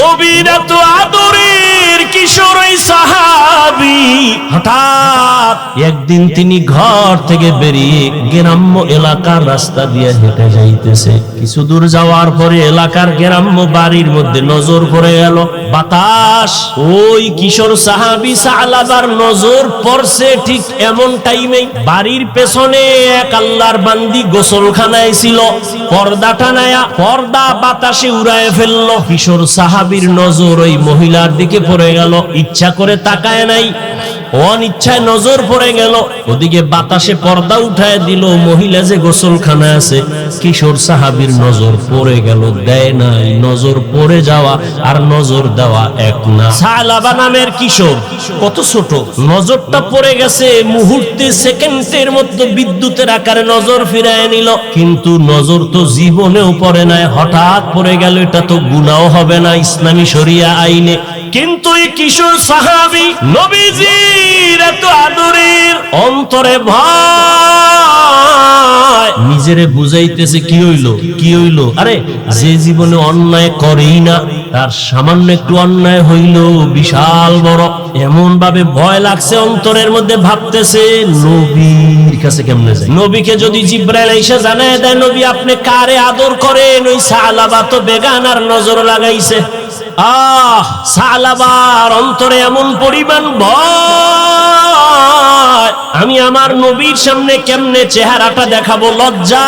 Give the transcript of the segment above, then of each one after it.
নবীর এত আদরের কিশোর ওই সাহাবী হঠাৎ একদিন তিনি ঘর থেকে বেরিয়ে গ্রাম্য এলাকার রাস্তা দিয়ে হেঁটে যাইতেছে। কিছু দূর যাওয়ার পরে এলাকার গ্রাম্য বাড়ির মধ্যে নজর পড়ে গেল। বাতাস ওই কিশোর সাহাবী সালাবার নজর পড়ছে ঠিক এমন টাইমে বাড়ির পেছনে এক আল্লাহর বান্দি গোসলখানায় ছিল। পর্দা টানায়া পর্দা বাতাসে উড়ায় ফেললো। কিশোর সাহাবীর নজর ওই মহিলার দিকে পড়ে গেল। ইচ্ছা করে তাকায় নাই, অনিচ্ছায় নজর পড়ে গেল। ওদিকে বাতাসে পর্দা উঠায় দিল, মহিলা যে গোসলখানা আছে। কিশোর সাহাবীর নজর পড়ে গেল, দেয় নাই। নজর পড়ে যাওয়া আর নজর দেওয়া এক না। সালাবা নামের কিশোর কত ছোট, নজরটা পড়ে গেছে মুহূর্তে, সেকেন্ডের মধ্যে বিদ্যুতের আকারে নজর ফিরায় নিল। কিন্তু নজর তো জীবনেও পড়ে নাই, হঠাৎ পড়ে গেল। এটা তো গুনাহ হবে না ইসলামী শরিয়া আইনে। কিন্তু এই কিশোর সাহাবী নবীজির এত আদরের, অন্তরে ভয়, নিজেরে বুঝাইতেছে কি হইলো কি হইলো। আরে যে জীবনে অন্যায় করেই না, তার সামান্য একটু অন্যায় হইল বিশাল বড়। এমন ভাবে ভয় লাগছে অন্তরের মধ্যে, ভাবতেছে নবীর কাছে কেমনে যায়। নবীকে যদি জিবরাইল এসে জানায় দেয় নবী আপনি কারে আদর করেন, ওই সালাবা তো বেগানার নজর লাগাইছে। সালাবার অন্তরে এমন পরিমাণ ভয়, আমি আমার নবীর সামনে কেমনে চেহারাটা দেখাবো, লজ্জা।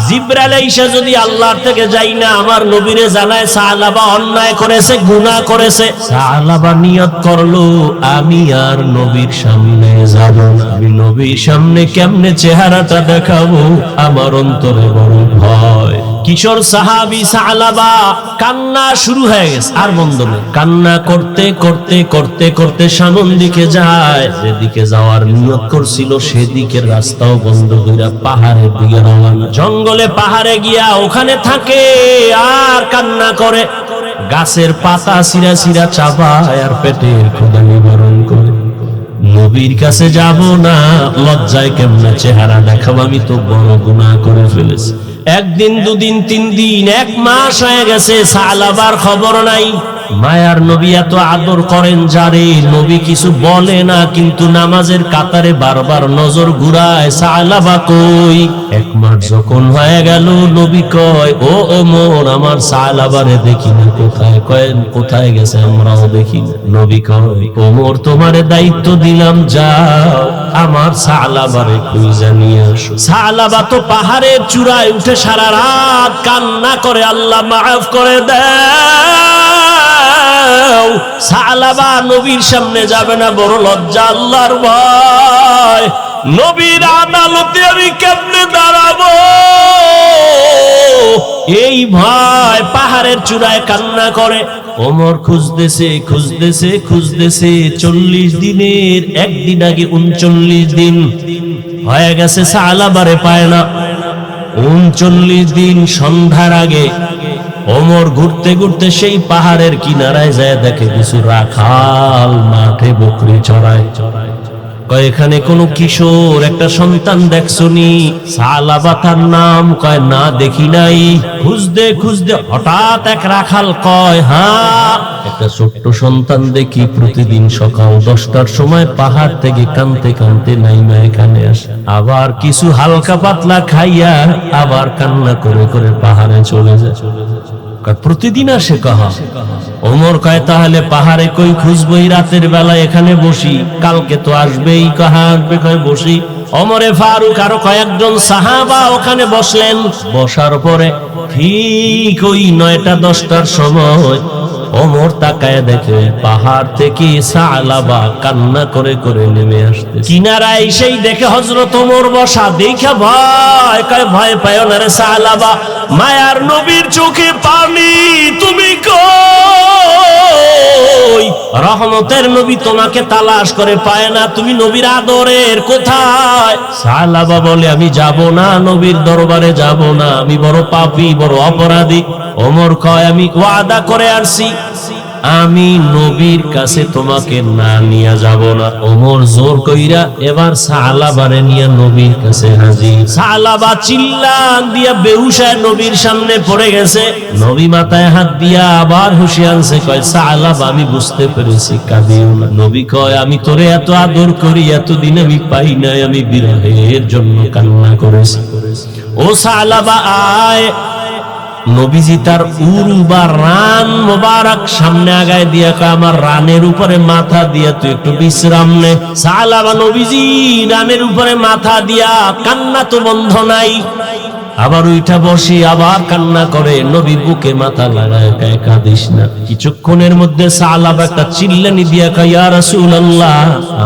জিবরাইল আইসা যদি আল্লাহর থেকে যাই না আমার নবীরে জানায় সালাবা অন্যায় করেছে, গুনাহ করেছে। সালাবা নিয়ত করলো আমি আর নবীর সামনে যাব না, আমি নবীর সামনে কেমনে চেহারাটা দেখাবো, আমার অন্তরে বড় ভয়। কিশোর সাহাবী সালাবা কান্না শুরু হয়ে গেছে, আর বন্ধ নেই। কান্না করতে করতে করতে করতে সামন দিকে যায়। যেদিকে যাওয়ার নিয়ত করছিল সেদিকের রাস্তাও বন্ধ হইয়া পাহাড়ের দিকে রওনা। জঙ্গলে পাহাড়ে গিয়া ওখানে থাকে আর কান্না করে। গাছের পাতা ছিঁড়া ছিঁড়া চাবায় আর পেটের ক্ষুধা নিবারণ করে। নবীর কাছে যাব না, লজ্জায় কেমনে চেহারা দেখাবো, আমি তো বড় গুনাহ করে ফেলেছি। একদিন দুদিন তিন দিন এক মাস হয়ে গেছে, সালাবার খবর নাই। মায়ার নবী এত আদর করেন যারে, নবী কিছু বলে না, কিন্তু নামাজের কাতারে বারবার নজর ঘুরায় সালাবা কই। এক মাস যখন হয়ে গেল, নবী কয় ও ওমর আমার সালাবারে দেখি না কোথায়। কয়েন কোথায় গেছে আমরাও দেখি না। নবী কয় ওমর তোমারে দায়িত্ব দিলাম, যাও আমার সালাবারে খুঁজে নিয়ে আসো। সালাবা তো পাহাড়ের চূড়ায় উঠে সারা রাত কান্না করে আল্লাহ মাফ করে দাও। সালাবা নবীর সামনে যাবে না, বড় লজ্জা, আল্লাহর ভয়। নবীর আদালতে আমি কেমনে দাঁড়াবো, এই ভয় পাহাড়ের চূড়ায় কান্না করে। ওমর খুঁজতেছে খুঁজতেছে খুঁজতেছে, 40 দিনের একদিন আগে 39 দিন হয়ে গেছে, সালাবারে পায় না। 39 দিন সন্ধ্যার আগে ওমর ঘুরতে ঘুরতে সেই পাহাড়ের কিনারায় যায়, দেখে কিছু রাখাল মাঠে বকরি চড়ায়। কয় এখানে কোন কিশোর একটা সন্তান দেখছনি? সালাবা তার নাম। কয় না দেখি নাই। খুঁজতে খুঁজতে হঠাৎ এক রাখাল কয় হ্যাঁ একটা ছোট্ট সন্তান দেখি, প্রতিদিন সকাল 10টার সময় পাহাড় থেকে কানতে কানতে নাইমা এখানে আসে, আবার কিছু হালকা পাতলা খাইয়া আবার কান্না করে করে পাহাড়ে চলে যায়। প্রতিদিন আসে কাহা? ওমর কয় তাহলে পাহাড়ে কই খুঁজবই, রাতের বেলা এখানে বসি, কালকে তো আসবেই। কাহা আসবে? কয় বসি। ওমরে ফারুক আরো কয়েকজন সাহাবা ওখানে বসলেন। বসার পরে ঠিক ওই 9টা 10টার সময় ওমর তাকায় দেখে পাহাড় থেকে সালাবা কান্না করে করে নেমে আসছে। কিনারায় সেই দেখে হযরত ওমর বসা, দেখে ভয়। কয় ভয় পায় না রে সালাবা, মায়ার নবীর চোখে পানি, তুমি কই? রহমতের নবী তোমাকে তালাশ করে পায় না, তুমি নবীর আদরের কোথায়? সালাবা বলে আমি যাব না, নবীর দরবারে যাব না, আমি বড় পাপী, বড় অপরাধী। ওমর কয় আমি ওয়াদা করে আসছি, আমি নবীর কাছে তোমাকে না নিয়ে যাব না। ওমর জোর কইরা এবার সালাবারে নিয়ে নবীর কাছে হাজির। সালাবা চিল্লা দিয়া বেহুশ হয়ে নবীর সামনে পড়ে গেছে। নবী মাথায় হাত দিয়া আবার হুঁশিয়ার আনছে, কয় সালাবা আমি বুঝতে পেরেছি, কাঁদিও না। নবী কয় আমি তোরে এত আদর করি, এতদিন আমি পাই নাই, আমি বিরহের জন্য কান্না করেছি। ও সালাবা আয়। নবীজি তার উরু বা রান মোবারক সামনে আগায় দিয়া কয় আমার রানের উপরে মাথা দিয়া তুই একটু বিশ্রাম নে। সালাবা নবীজি রানের উপরে মাথা দিয়া, কান্না তো বন্ধ নাই, আবার উইঠা বসি আবার কান্না করে। নবী বুকে মাথা লাগায় কয় কাঁদিস না। কিছুক্ষণের মধ্যে সালাবা একটা চিল্লানি দিয়া কয় ইয়া রাসূলুল্লাহ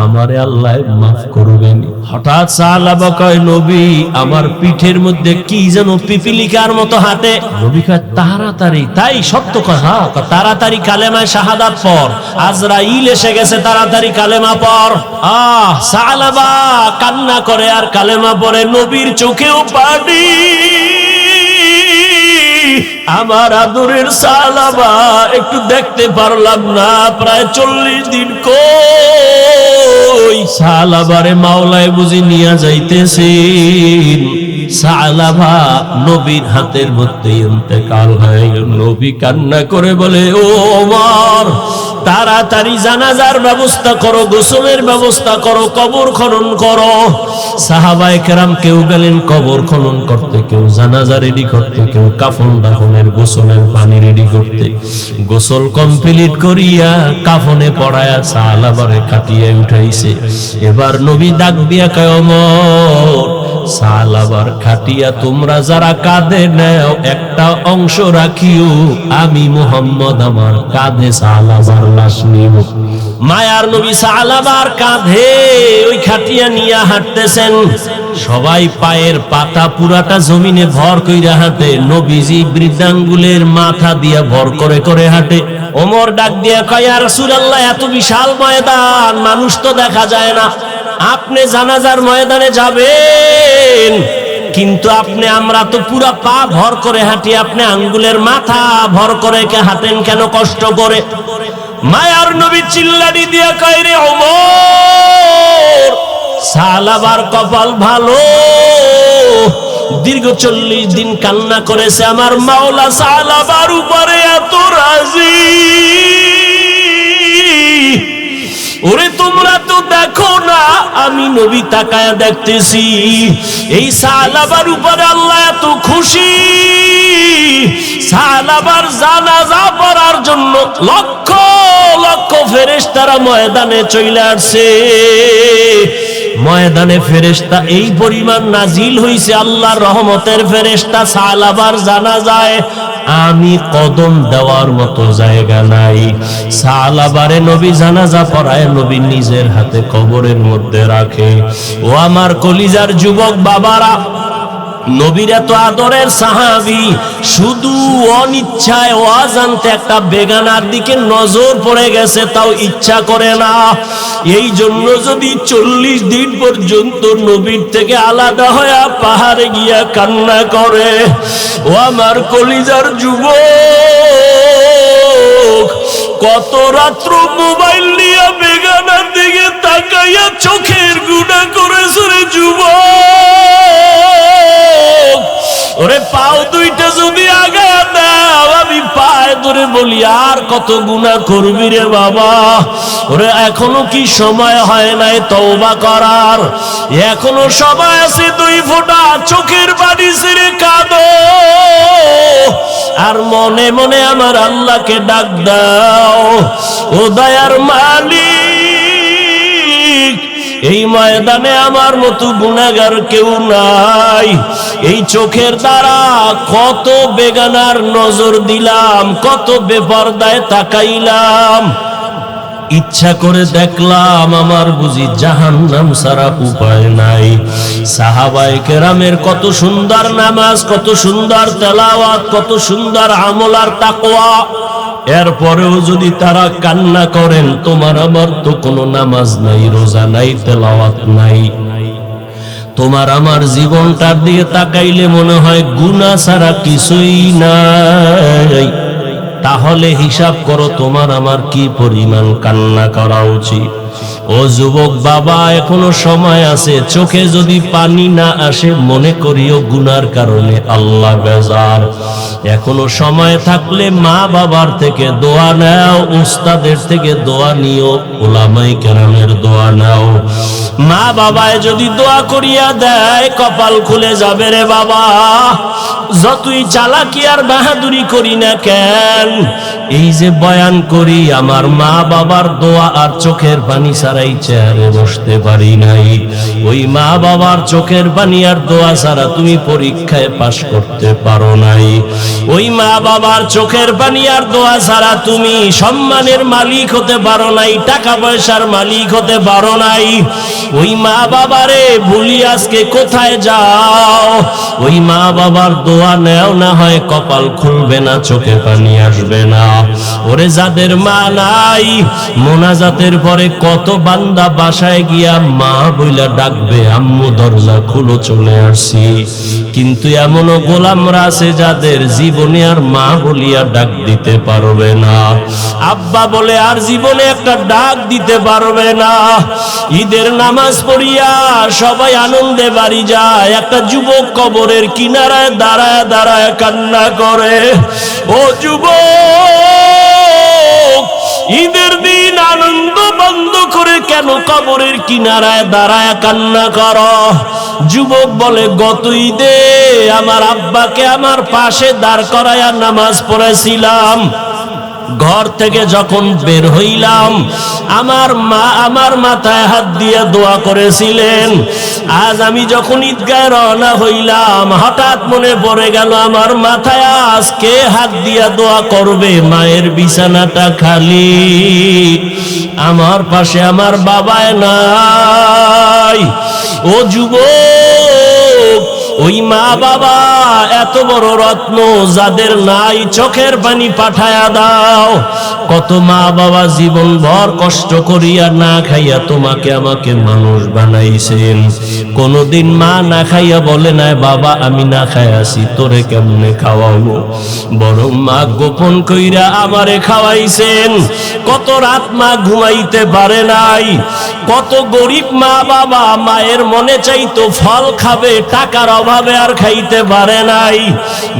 আমারে আল্লাহ মাফ করবেন। হঠাৎ সালাবা কয় নবী আমার পিঠের মধ্যে কি যেন পিপিলিকার মতো হাঁটে। নবী কয় তাড়াতাড়ি, তাই সত্য কথা, তাড়াতাড়ি কালেমায় শাহাদাত পড়, আজরাইল এসে গেছে, তাড়াতাড়ি কালেমা পড়। সালাবা কান্না করে আর কালেমা পড়ে। নবীর চোখেও পানি। আমার আদরের সালাবা একটু দেখতে পারলাম না, প্রায় 40 দিন কই। সালাবারে মাওলায় বুঝি নিয়ে যাইতেছেন। সালাবা নবীর হাতের মধ্যে ইন্তেকাল হয়। নবী কান্না করে বলে ও ওমর তাড়াতাড়ি জানাজার ব্যবস্থা করো, গোসলের ব্যবস্থা করো, কবর খনন করো। সাহাবায়ে কেরাম কেউ গেলেন কবর খনন করতে, কেউ জানাজা রেডি করতে, কেউ কাফন দাফনের গোসলের পানি রেডি করতে। গোসল কমপ্লিট করিয়া কাফনে পড়ায়া সালাবারে কাটিয়ে উঠাইছে। এবার নবী ডাক দিয়া কয় ওমর সালাবার খাটিয়া তোমরা যারা কাঁধে নেও একটা অংশ রাখিও, আমি মুহাম্মদ আমার কাঁধে সালাবার লাশ নিব। মায়ার নবী সালাবার কাঁধে ওই খাটিয়া নিয়ে হাঁটতেছেন। সবাই পায়ের পাতা পুরাটা জমিনে ভর কইরা হাঁটে। নবীজি বৃদ্ধাঙ্গুলের মাথা দিয়া ভর করে করে হাঁটে। ওমর ডাক দিয়া কয় ইয়া রাসূলুল্লাহ এত বিশাল ময়দান, মানুষ তো দেখা যায় না, আপনি জানাজার ময়দানে যাবেন, কিন্তু আপনি আমরা তো পুরা পা ভর করে হাঁটি, আপনি আঙ্গুলের মাথা ভর করে হাঁটেন কেন কষ্ট করে? মায়ার নবী চিল্লানি দিয়া কয় রে ওমর সালাবার কপাল ভালো, দীর্ঘ 40 দিন কান্না করেছে, আমার মাওলা সালাবার উপরে এত রাজি। ওরে তোমরা তো দেখো না, আমি নবী তাকায়া দেখতেছি এই সালাবার উপরে আল্লাহ এত খুশি। সালাবার জানাজা পড়ার জন্য লক্ষ লক্ষ ফেরেশতারা ময়দানে চলে আসছে। ময়দানে ফেরেশতা এই পরিমাণ নাজিল হইছে, আল্লাহর রহমতের ফেরেশতা সালাবার জানাজায় আমি কদম দেওয়ার মতো জায়গা নাই। সালাবারে নবী জানাজা পড়ায়, নবী নিজের হাতে কবরের মধ্যে রাখে। ও আমার কলিজার যুবক বাবারা, নবীর এত আদরের সাহাবী শুধু অনিচ্ছায় অজান্তে একটা বেগানার দিকে নজর পড়ে গেছে, তাও ইচ্ছা করে না। এই জন্য যদি 40 দিন পর্যন্ত নবীর থেকে আলাদা হয়ে পাহাড়ে গিয়া কান্না করে। ও আমার কলিজার যুবক, কত রাত্র মোবাইল নিয়ে বেগানার দিকে তাকাইয়া চোখের গুনাহ করেছে রে যুবক। ওরে পাও দুইটা যদি আগায়া দাও, আমি পায়ে ধরে বলি আর কত গুনাহ করবি রে বাবা। ওরে এখনো কি সময় হয় নাই তওবা করার? এখনো সময় আছে, 2 ফোঁটা চোখের পানি ছেড়ে কাঁদো আর মনে মনে আমার আল্লাহকে ডাক দাও। ও দয়ার মালিক, এই ময়দানে আমার মতো গুনাহগার কেউ নাই। এই চোখের দ্বারা কত বেগানার নজর দিলাম, কত বেপরদায় তাকাইলাম, ইচ্ছা করে দেখলাম আমার বুঝি জাহান্নাম ছাড়া উপায় নাই। সাহাবায়ে কেরামের কত সুন্দর নামাজ, কত সুন্দর তেলাওয়াত, কত সুন্দর আমল আর তাকওয়া, এরপরেও যদি তারা কান্না করেন, তোমার আমার তো কোনো নামাজ নাই, রোজা নাই, তেলাওয়াত নাই। তোমার আমার জীবনটার দিকে তাকাইলে মনে হয় গুনাহ ছাড়া কিছুই নাই। তাহলে হিসাব করো তোমার আমার কি পরিমাণ কান্না করা উচিত। ও যুবক বাবা, এখনো সময় আছে। চোখে যদি পানি না আসে মনে করিও গুনার কারণে আল্লাহ বেজার। এখনো সময় থাকলে মা বাবার থেকে দোয়া নাও, উস্তাদের থেকে দোয়া নিও, উলামায়ে কেরামের দোয়া নাও। মা বাবায় যদি দোয়া করিয়া দেয় কপাল খুলে যাবে রে বাবা। যতই চালাকি আর বাহাদুরি করি না কেন, এই যে বয়ান করি, আমার মা বাবার দোয়া আর চোখের পানি ছাড়াই চেয়ারে বসতে পারি নাই। ওই মা বাবার চোখের পানি আর দোয়া ছাড়া তুমি পরীক্ষায় পাশ করতে পারো নাই। ওই মা বাবার চোখের পানি আর দোয়া ছাড়া তুমি সম্মানের মালিক হতে পারো নাই, টাকা পয়সার মালিক হতে পারো নাই। ওই মা বাবারে ভুলি আজকে কোথায় যাও? ওই মা বাবার দোয়া নেও, না হয় কপাল খুলবে না, চোখে পানি আসবে না। ওরে যাদের মা নাই, মোনাজাতের পরে কত বান্দা বাসায় গিয়া মা বইলা ডাকবে, আম্মু দরজা খুলো চলে আসছি। কিন্তু এমনও গোলামরা আছে যাদের জীবনে আর মা বলিয়া ডাক দিতে পারবে না, আব্বা বলে আর জীবনে একটা ডাক দিতে পারবে না। ঈদের নামাজ পড়িয়া সবাই আনন্দে বাড়ি যায়, একটা যুবক কবরের কিনারায় দাঁড়ায় দাঁড়ায় কান্না করে। ও যুবক, ঈদের দিন আনন্দ বন্ধ করে কেন কবরের কিনারায় দাঁড়ায় কান্না করো? যুবক বলে, গত ঈদে আমার আব্বাকে আমার পাশে দাঁড় করায়া নামাজ পড়েছিলাম। ঘর থেকে যখন বের হইলাম আমার মা আমার মাথায় হাত দিয়ে দোয়া করেছিলেন। আজ আমি যখন ঈদগায় রওনা হইলাম হঠাৎ মনে পড়ে গেল আমার মাথায় আজকে হাত দিয়া দোয়া করবে। মায়ের বিছানাটা খালি, আমার পাশে আমার বাবায় নাই। ও যুবক, ওই মা বাবা এত বড় রত্ন, যাদের নাই চোখের পানি পাঠায়া দাও। কত মা বাবা জীবন ভর কষ্ট করিয়া না খাইয়া তোমাকে আমাকে মানুষ বানাইছেন। কোনদিন মা না খাইয়া বলে নাই বাবা আমি না খাইয়াছি, তোরে কেমনে খাওয়াবো? বরং মা গোপন কইরা আমারে খাওয়াইছেন। কত রাত মা ঘুমাইতে পারে নাই। কত গরিব মা বাবা মায়ের মনে চাইতো ফল খাবে, টাকার অভাবে আর খাইতে পারে নাই।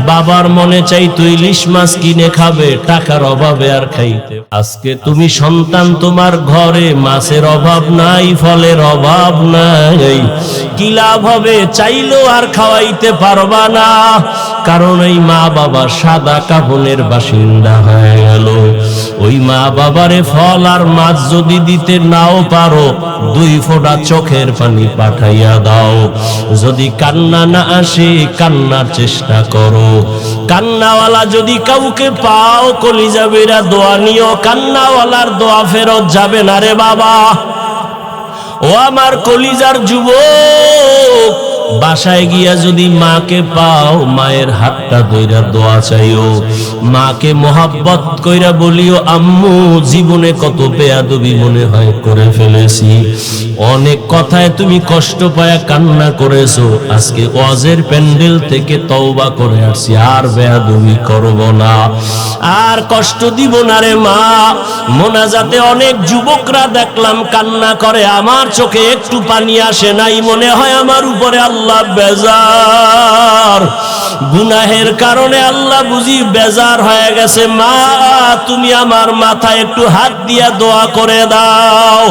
বাবার মনে চাইতো ইলিশ মাছ কিনে খাবে, টাকার অভাবে আর খাইতে। আজকে তুমি সন্তান, তোমার ঘরে মাছের অভাব নাই, ফলের অভাব নাই, কি লাভ হবে? চাইলেও আর খাওয়াইতে পারবা না, কারণ এই মা বাবা সাদা কাফনের বাসিন্দা হয়ে গেল। ওই মা বাবারে ফল আর মাছ যদি দিতে নাও পারো, 2 ফোঁটা চোখের পানি পাঠাইয়া দাও। যদি কান্না না আসে কান্নার চেষ্টা করো। কান্নাওয়ালা যদি কাউকে পাও কলিজা বেরা দোয়া নিও, কান্নাওয়ালার দোয়া ফেরত যাবে না রে বাবা। ও আমার কলিজার যুবক, বাসায় গিয়া যদি মাকে পাও মায়ের হাতটা ধইরা দোয়া চাইও। মাকে মোহাব্বত কইরা বলিও আম্মু জীবনে কত বেয়াদবি মনে হয় করে ফেলেছি, অনেক কথায় তুমি কষ্ট পায়া কান্না করেছো, আজকে ওয়াজের প্যান্ডেল থেকে তওবা করে আসছি, আর বেয়াদবি করব না, আর কষ্ট দিব না রে মা। মোনাজাতে অনেক যুবকরা দেখলাম কান্না করে, আমার চোখে একটু পানি আসে নাই, মনে হয় আমার উপরে আল্লাহ বেজার, গুনাহের কারণে আল্লাহ বুঝি বেজার হয়ে গেছে। মা তুমি আমার মাথায় একটু হাত দিয়া দোয়া করে দাও।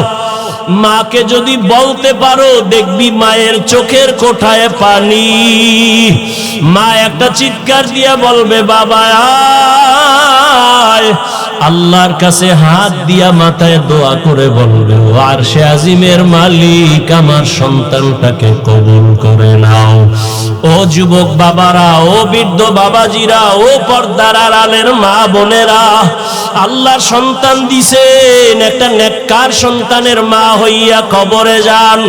মাকে যদি বলতে পারো দেখবি মায়ের চোখের কোঠায় পানি। মা একটা চিৎকার দিয়া বলবে বাবা আয়, আল্লাহর কাছে হাত দিয়া মাথায় দোয়া করে বলবে ও আরশে আজিমের মালিক আমার সন্তানটাকে কবুল করে নাও। ও যুবক বাবারা, ও বৃদ্ধ বাবাজিরা, ও পর্দার আড়ালের মা বোনেরা, আল্লাহর সন্তান দিছেন, একটা নেককার সন্তানের মা হইয়া কবরে যান।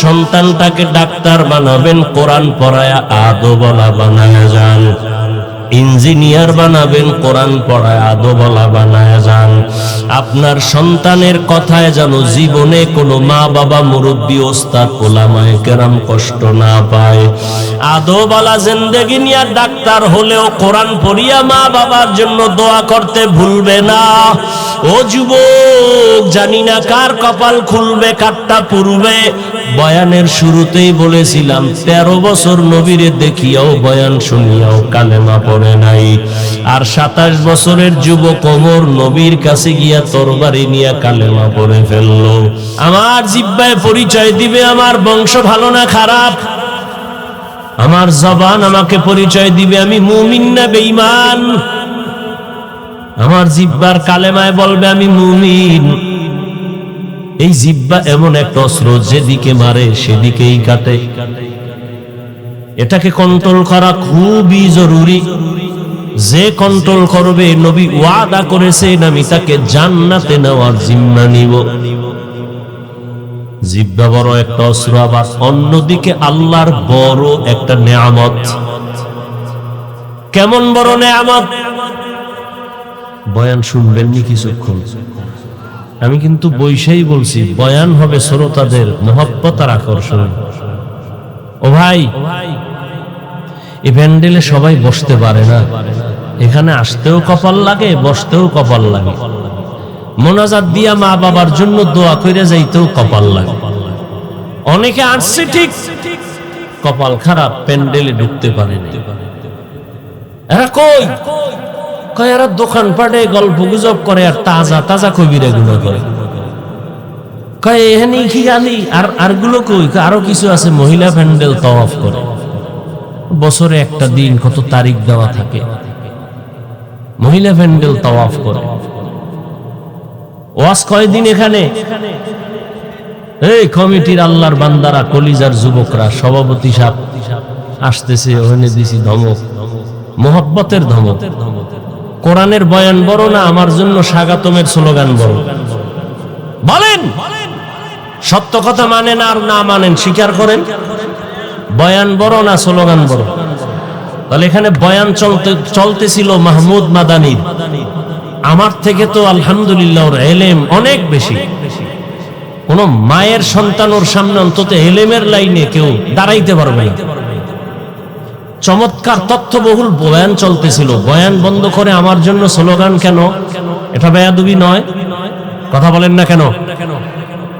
সন্তানটাকে ডাক্তার বানাবেন, কোরআন পড়ায়া আদবওয়ালা বানায়া যান। ইঞ্জিনিয়ার বানাবেন, কোরআন পড়ায় আদবওয়ালা বানায় যান। আপনার সন্তানের কথায় যেন জীবনে কোনো মা বাবা, মুরব্বী, ওস্তাদ, ওলামায়ে কেরাম কষ্ট না পায়। আদবওয়ালা জিন্দেগি নিয়ে ডাক্তার হলেও কোরআন পড়িয়া মা বাবার জন্য দোয়া করতে ভুলবে না। ও যুবক, জানি না কার কপাল খুলবে কারটা পুরবে। বয়ানের শুরুতেই বলেছিলাম 13 বছর নবীরে দেখিয়াও বয়ান শুনিয়াও কালেমা পড়ে নাই। আর 27 বছরের যুবক ওমর নবীর কাছে গিয়া তরবারি নিয়ে কালেমা পড়ে ফেললো। আমার জিহ্বায় পরিচয় দিবে আমার বংশ ভালো না খারাপ। আমার জবান আমাকে পরিচয় দিবে আমি মুমিন না বেঈমান। আমার জিহ্বার কালেমায় বলবে আমি মুমিন। এই জিহ্বা এমন একটা অস্ত্র, যেদিকে মারে সেদিকেই কাটে। এটাকে কন্ট্রোল করা খুবই জরুরি। যে কন্ট্রোল করবে, নবী ওয়াদা করেছেন আমি তাকে জান্নাতে নেওয়ার জিম্মা নিব। জিহ্বা বড় একটা অস্ত্র, আবার অন্যদিকে আল্লাহর বড় একটা নেয়ামত। কেমন বড় নেয়ামত? বয়ান শুনবেননি কিছুক্ষণ, আমি কিন্তু বৈশাই বলছি, বয়ান হবে শ্রোতাদের মহব্বত আর আকর্ষণ। ও ভাই, এই প্যান্ডেলে সবাই বসতে পারে না, এখানে আসতেও কপাল লাগে, বসতেও কপাল লাগে, মোনাজাত দিয়া মা বাবার জন্য দোয়া কইরা যাইতেও কপাল লাগে। অনেকে আসছে ঠিক, কপাল খারাপ, প্যান্ডেলে ঢুকতে পারে না। এরা কই? এরা দোকান পাটে গল্প গুজব করে আর তাজা তাজা কবিরা গুলো করে। এখানে কি গালি আর গুলো কই? আরো কিছু আছে, মহিলা প্যান্ডেল তাওয়াফ করে। বছরে একটা দিন, কত তারিখ দেওয়া থাকে, মহিলা প্যান্ডেল তাওয়াফ করে। ওয়াজ কয়দিন এখানে? এই কমিটির আল্লাহর বান্দারা, কলিজার যুবকরা, সভাপতি সাহেব আসতেছে, ওখানে দিছি ধমক, মোহব্বতের ধমক। কোরআনের বয়ান বড় না আমার জন্য স্বাগতমের স্লোগান বড়? বলেন, সত্য কথা মানেন আর না মানেন স্বীকার করেন। বয়ান বড় না স্লোগান বড়? তাহলে এখানে বয়ান চলতেছিল মাহমুদ মাদানির। আমার থেকে তো আলহামদুলিল্লাহ ওর এলেম অনেক বেশি। কোন মায়ের সন্তান ওর সামনে অন্তত এলেমের লাইনে কেউ দাঁড়াইতে পারবে না। চমৎকার তথ্যবহুল বয়ান চলতেছিল, বয়ান বন্ধ করে আমার জন্য স্লোগান কেন? এটা বেয়াদবি নয়? কথা বলেন না কেন?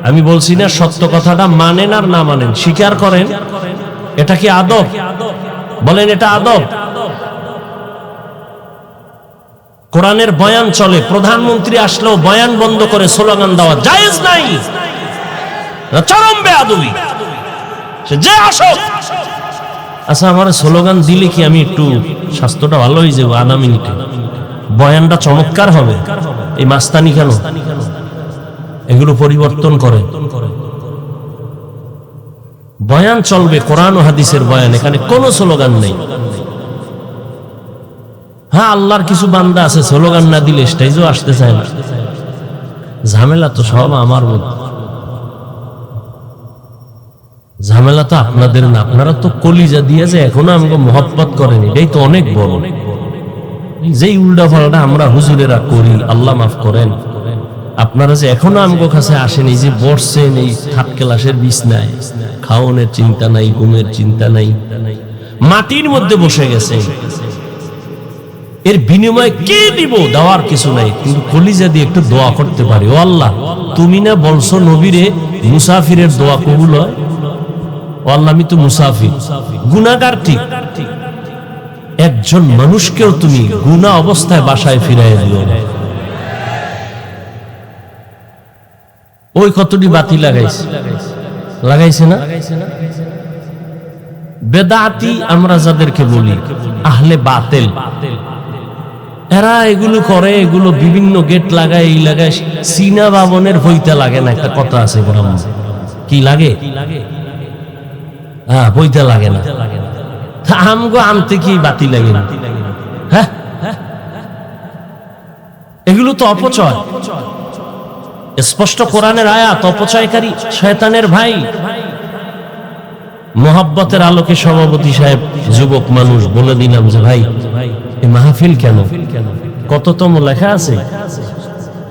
আমি বলছি না সত্য কথাটা মানেন আর না মানেন স্বীকার করেন, এটা কি আদব? বলেন এটা আদব? কোরআনের বয়ান চলে, প্রধানমন্ত্রী আসলেও বয়ান বন্ধ করে স্লোগান দেওয়া জায়েজ নাই, চরম বেয়াদবি। সে যে আসুক। আচ্ছা, আমার স্লোগান দিলে কি আমি একটু স্বাস্থ্যটা ভালো হয়ে যাবো আধা মিনিটে? বয়ানটা চমৎকার হবে, এই মাস্তানি কেন? এগুলো পরিবর্তন করে। বয়ান চলবে কোরআন ও হাদিসের বয়ান, এখানে কোনো স্লোগান নেই। হ্যাঁ, আল্লাহর কিছু বান্দা আছে স্লোগান না দিলে স্টেজও আসতে চায় না। ঝামেলা তো সব আমার মধ্যে, ঝামেলা তো আপনাদের না। আপনারা তো কলিজা দিয়ে যে এখনো আমাকে মহব্বত করেন, এটাই তো অনেক বড়। যেই উল্টা ফলটা আমরা হুজুরেরা করি, আল্লাহ মাফ করেন, আপনারা যে এখনো আমাকে কাছে আসেন, এই যে বসছেন এই থার্ড ক্লাসের বিছনায়, খাওয়ানোর চিন্তা নাই, ঘুমের চিন্তা নাই, মাটির মধ্যে বসে গেছে, এর বিনিময়ে কে দিব? দেওয়ার কিছু নাই, কিন্তু কলিজা দিয়ে একটু দোয়া করতে পারি। ও আল্লাহ, তুমি না বলছো নবীরে মুসাফিরের দোয়া কবুল হয়? ও আল্লাহ, আমি তো মুসাফির, গুনাহগার ঠিক, একজন মানুষকেও তুমি গুনাহ অবস্থায় বাসায় ফিরাই দিও। ওই কতটি বাতি লাগাইছে না? বেদাতি আমরা যাদেরকে বলি, আহলে বাতিল, এরা এগুলো করে, এগুলো বিভিন্ন গেট লাগায়, এই লাগায়। সিনা বাবনের বইতে লাগে না, একটা কথা আছে, কি লাগে? হ্যাঁ, বইতে লাগে না। আমগো আনতে কি বাতি লাগে না? হ্যাঁ, এগুলো তো অপচয়। স্পষ্ট কোরআনের আয়াত, অপচয়কারী শয়তানের ভাই। মোহাব্বতের আলোকে সভাপতি সাহেব, যুবক মানুষ, বলে দিলাম যে ভাই এই মাহফিল কেন? কততম লেখা আছে?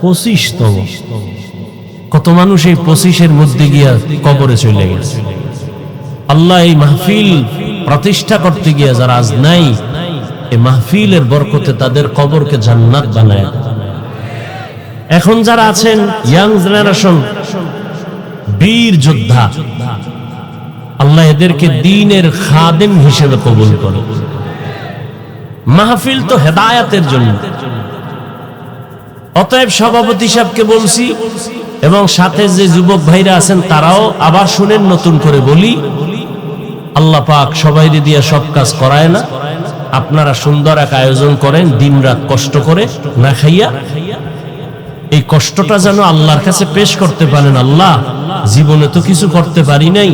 25তম। কত মানুষ এই 25-এর মধ্যে গিয়া কবরে চলে গেছে। আল্লাহ এই মাহফিল প্রতিষ্ঠা করতে গিয়া যারা আজ নাই, এই মাহফিলের বরকতে তাদের কবরকে জান্নাত বানায়। এখন যারা আছেন ইয়াং জেনারেশন, বীর যোদ্ধা, আল্লাহ এদেরকে দ্বীনের খাদেম হিসেবে কবুল করে। মাহফিল তো হেদায়েতের জন্য। অতএব সভাপতি সাহেবকে বলছি এবং সাথে যে যুবক ভাইরা আছেন তারাও আবার শুনেন, নতুন করে বলি, আল্লাহ পাক সবাইরে দিয়ে সব কাজ করায় না। আপনারা সুন্দর এক আয়োজন করেন, দিনরাত কষ্ট করে না খাইয়া। এই কষ্টটা যেন আল্লাহর কাছে পেশ করতে পারেন। আল্লাহ, জীবনে তো কিছু করতে পারি নাই,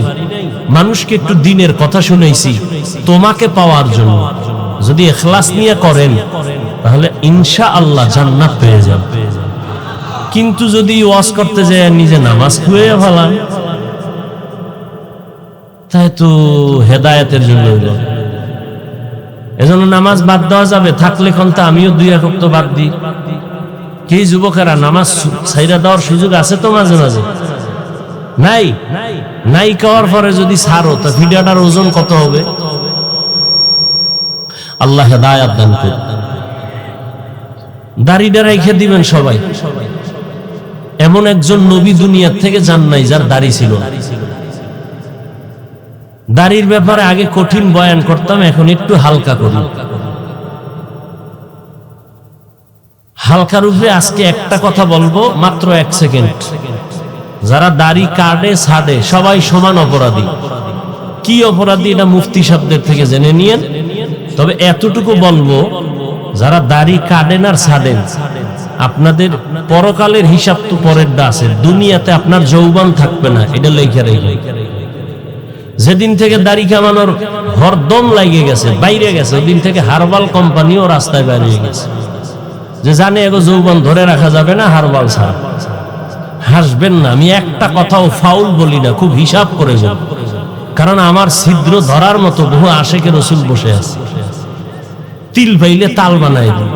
মানুষকে একটু দিনের কথা শুনাইছি তোমাকে পাওয়ার জন্য। যদি ইখলাস নিয়ে করেন তাহলে ইনশাআল্লাহ জান্নাত পেয়ে যাবেন। কিন্তু যদি ওয়াজ করতে যায় নিজে নামাজ খুঁয়ে ফেলান, তাই তো হেদায়েতের জন্য হইল। এজন্য নামাজ বাদ দেওয়া যাবে। থাকলে কোনটা আমিও 2 ওয়াক্ত বাদ দিই। কি যুবকেরা, নামাজ ছাইরা দেওয়ার সুযোগ আছে তো মাঝে মাঝে? নাই নাই খাওয়ার পরে যদি ছাড়ো তা ভিডিওটার ওজন কত হবে? আল্লাহ হেদায়েত দান করুন। দাড়িটা রেখে দিবেন সবাই। এমন একজন নবী দুনিয়া থেকে যান নাই যার দাড়ি ছিল না। দাড়ির ব্যাপারে আগে কঠিন বয়ান করতাম, এখন একটু হালকা করি। হালকা রূপে আজকে একটা কথা বলবো, মাত্র 1 সেকেন্ড। যারা দাড়ি কাটে ছাড়ে সবাই সমান অপরাধী। কি অপরাধী এটা মুফতি সাহেবদের থেকে জেনে নিয়েন। তবে এতটুকু বলবো, যারা দাড়ি কাটেন আর ছাড়েন, আপনাদের পরকালের হিসাব তো পরেরটা আছে। দুনিয়াতে আপনার যৌবন থাকবে না, এটা লেখা রেখে। যেদিন থেকে দাড়ি কামানোর হরদম লাগিয়ে গেছে, বাইরে গেছে, ওদিন থেকে হারবাল কোম্পানিও রাস্তায় বেরিয়ে গেছে, যে জানে এগো যৌবন ধরে রাখা যাবে না, হারবাল ছাড়া। হাসবেন না, আমি একটা কথাও ফাউল বলি না, খুব হিসাব করে যাব। কারণ আমার ছিদ্র ধরার মতো বহু আশেকের রসুল বসে আছে। তিল পাইলে তাল বানাই দিই।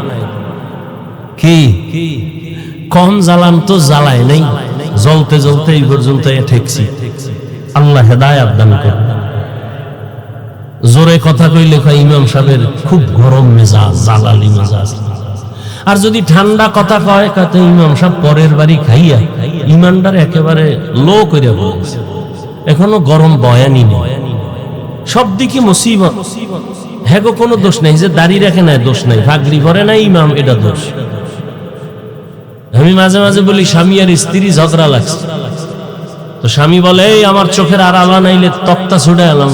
কি কম জ্বালান তো জ্বালায় নাই, জ্বলতে জ্বলতে এই পর্যন্ত ঠেকছি। আল্লাহ হেদায়েত দান করুন। জোরে কথা কইলে ইমাম সাহেবের খুব গরম মেজাজ, জালালি মেজাজ। আর যদি ঠান্ডা কথা কয় কত ইমাম সাহেব পরের বাড়ি খাইয়া ইমানদার একেবারে লো করে বলছে, এখনো গরম বয়ানই নেই। সব দিকে মুসিবত। হ্যাঁ গো, কোনো দোষ নাই। যে দাঁড়িয়ে রাখে নাই দোষ নাই, ফাগড়ি পরে নাই ইমাম, এটা দোষ। আমি মাঝে মাঝে বলি স্বামী আর স্ত্রী ঝগড়া লাগছে, তো স্বামী বলে এই আমার চোখের আর আলা নাইলে তক্তা ছুড়ে এলাম।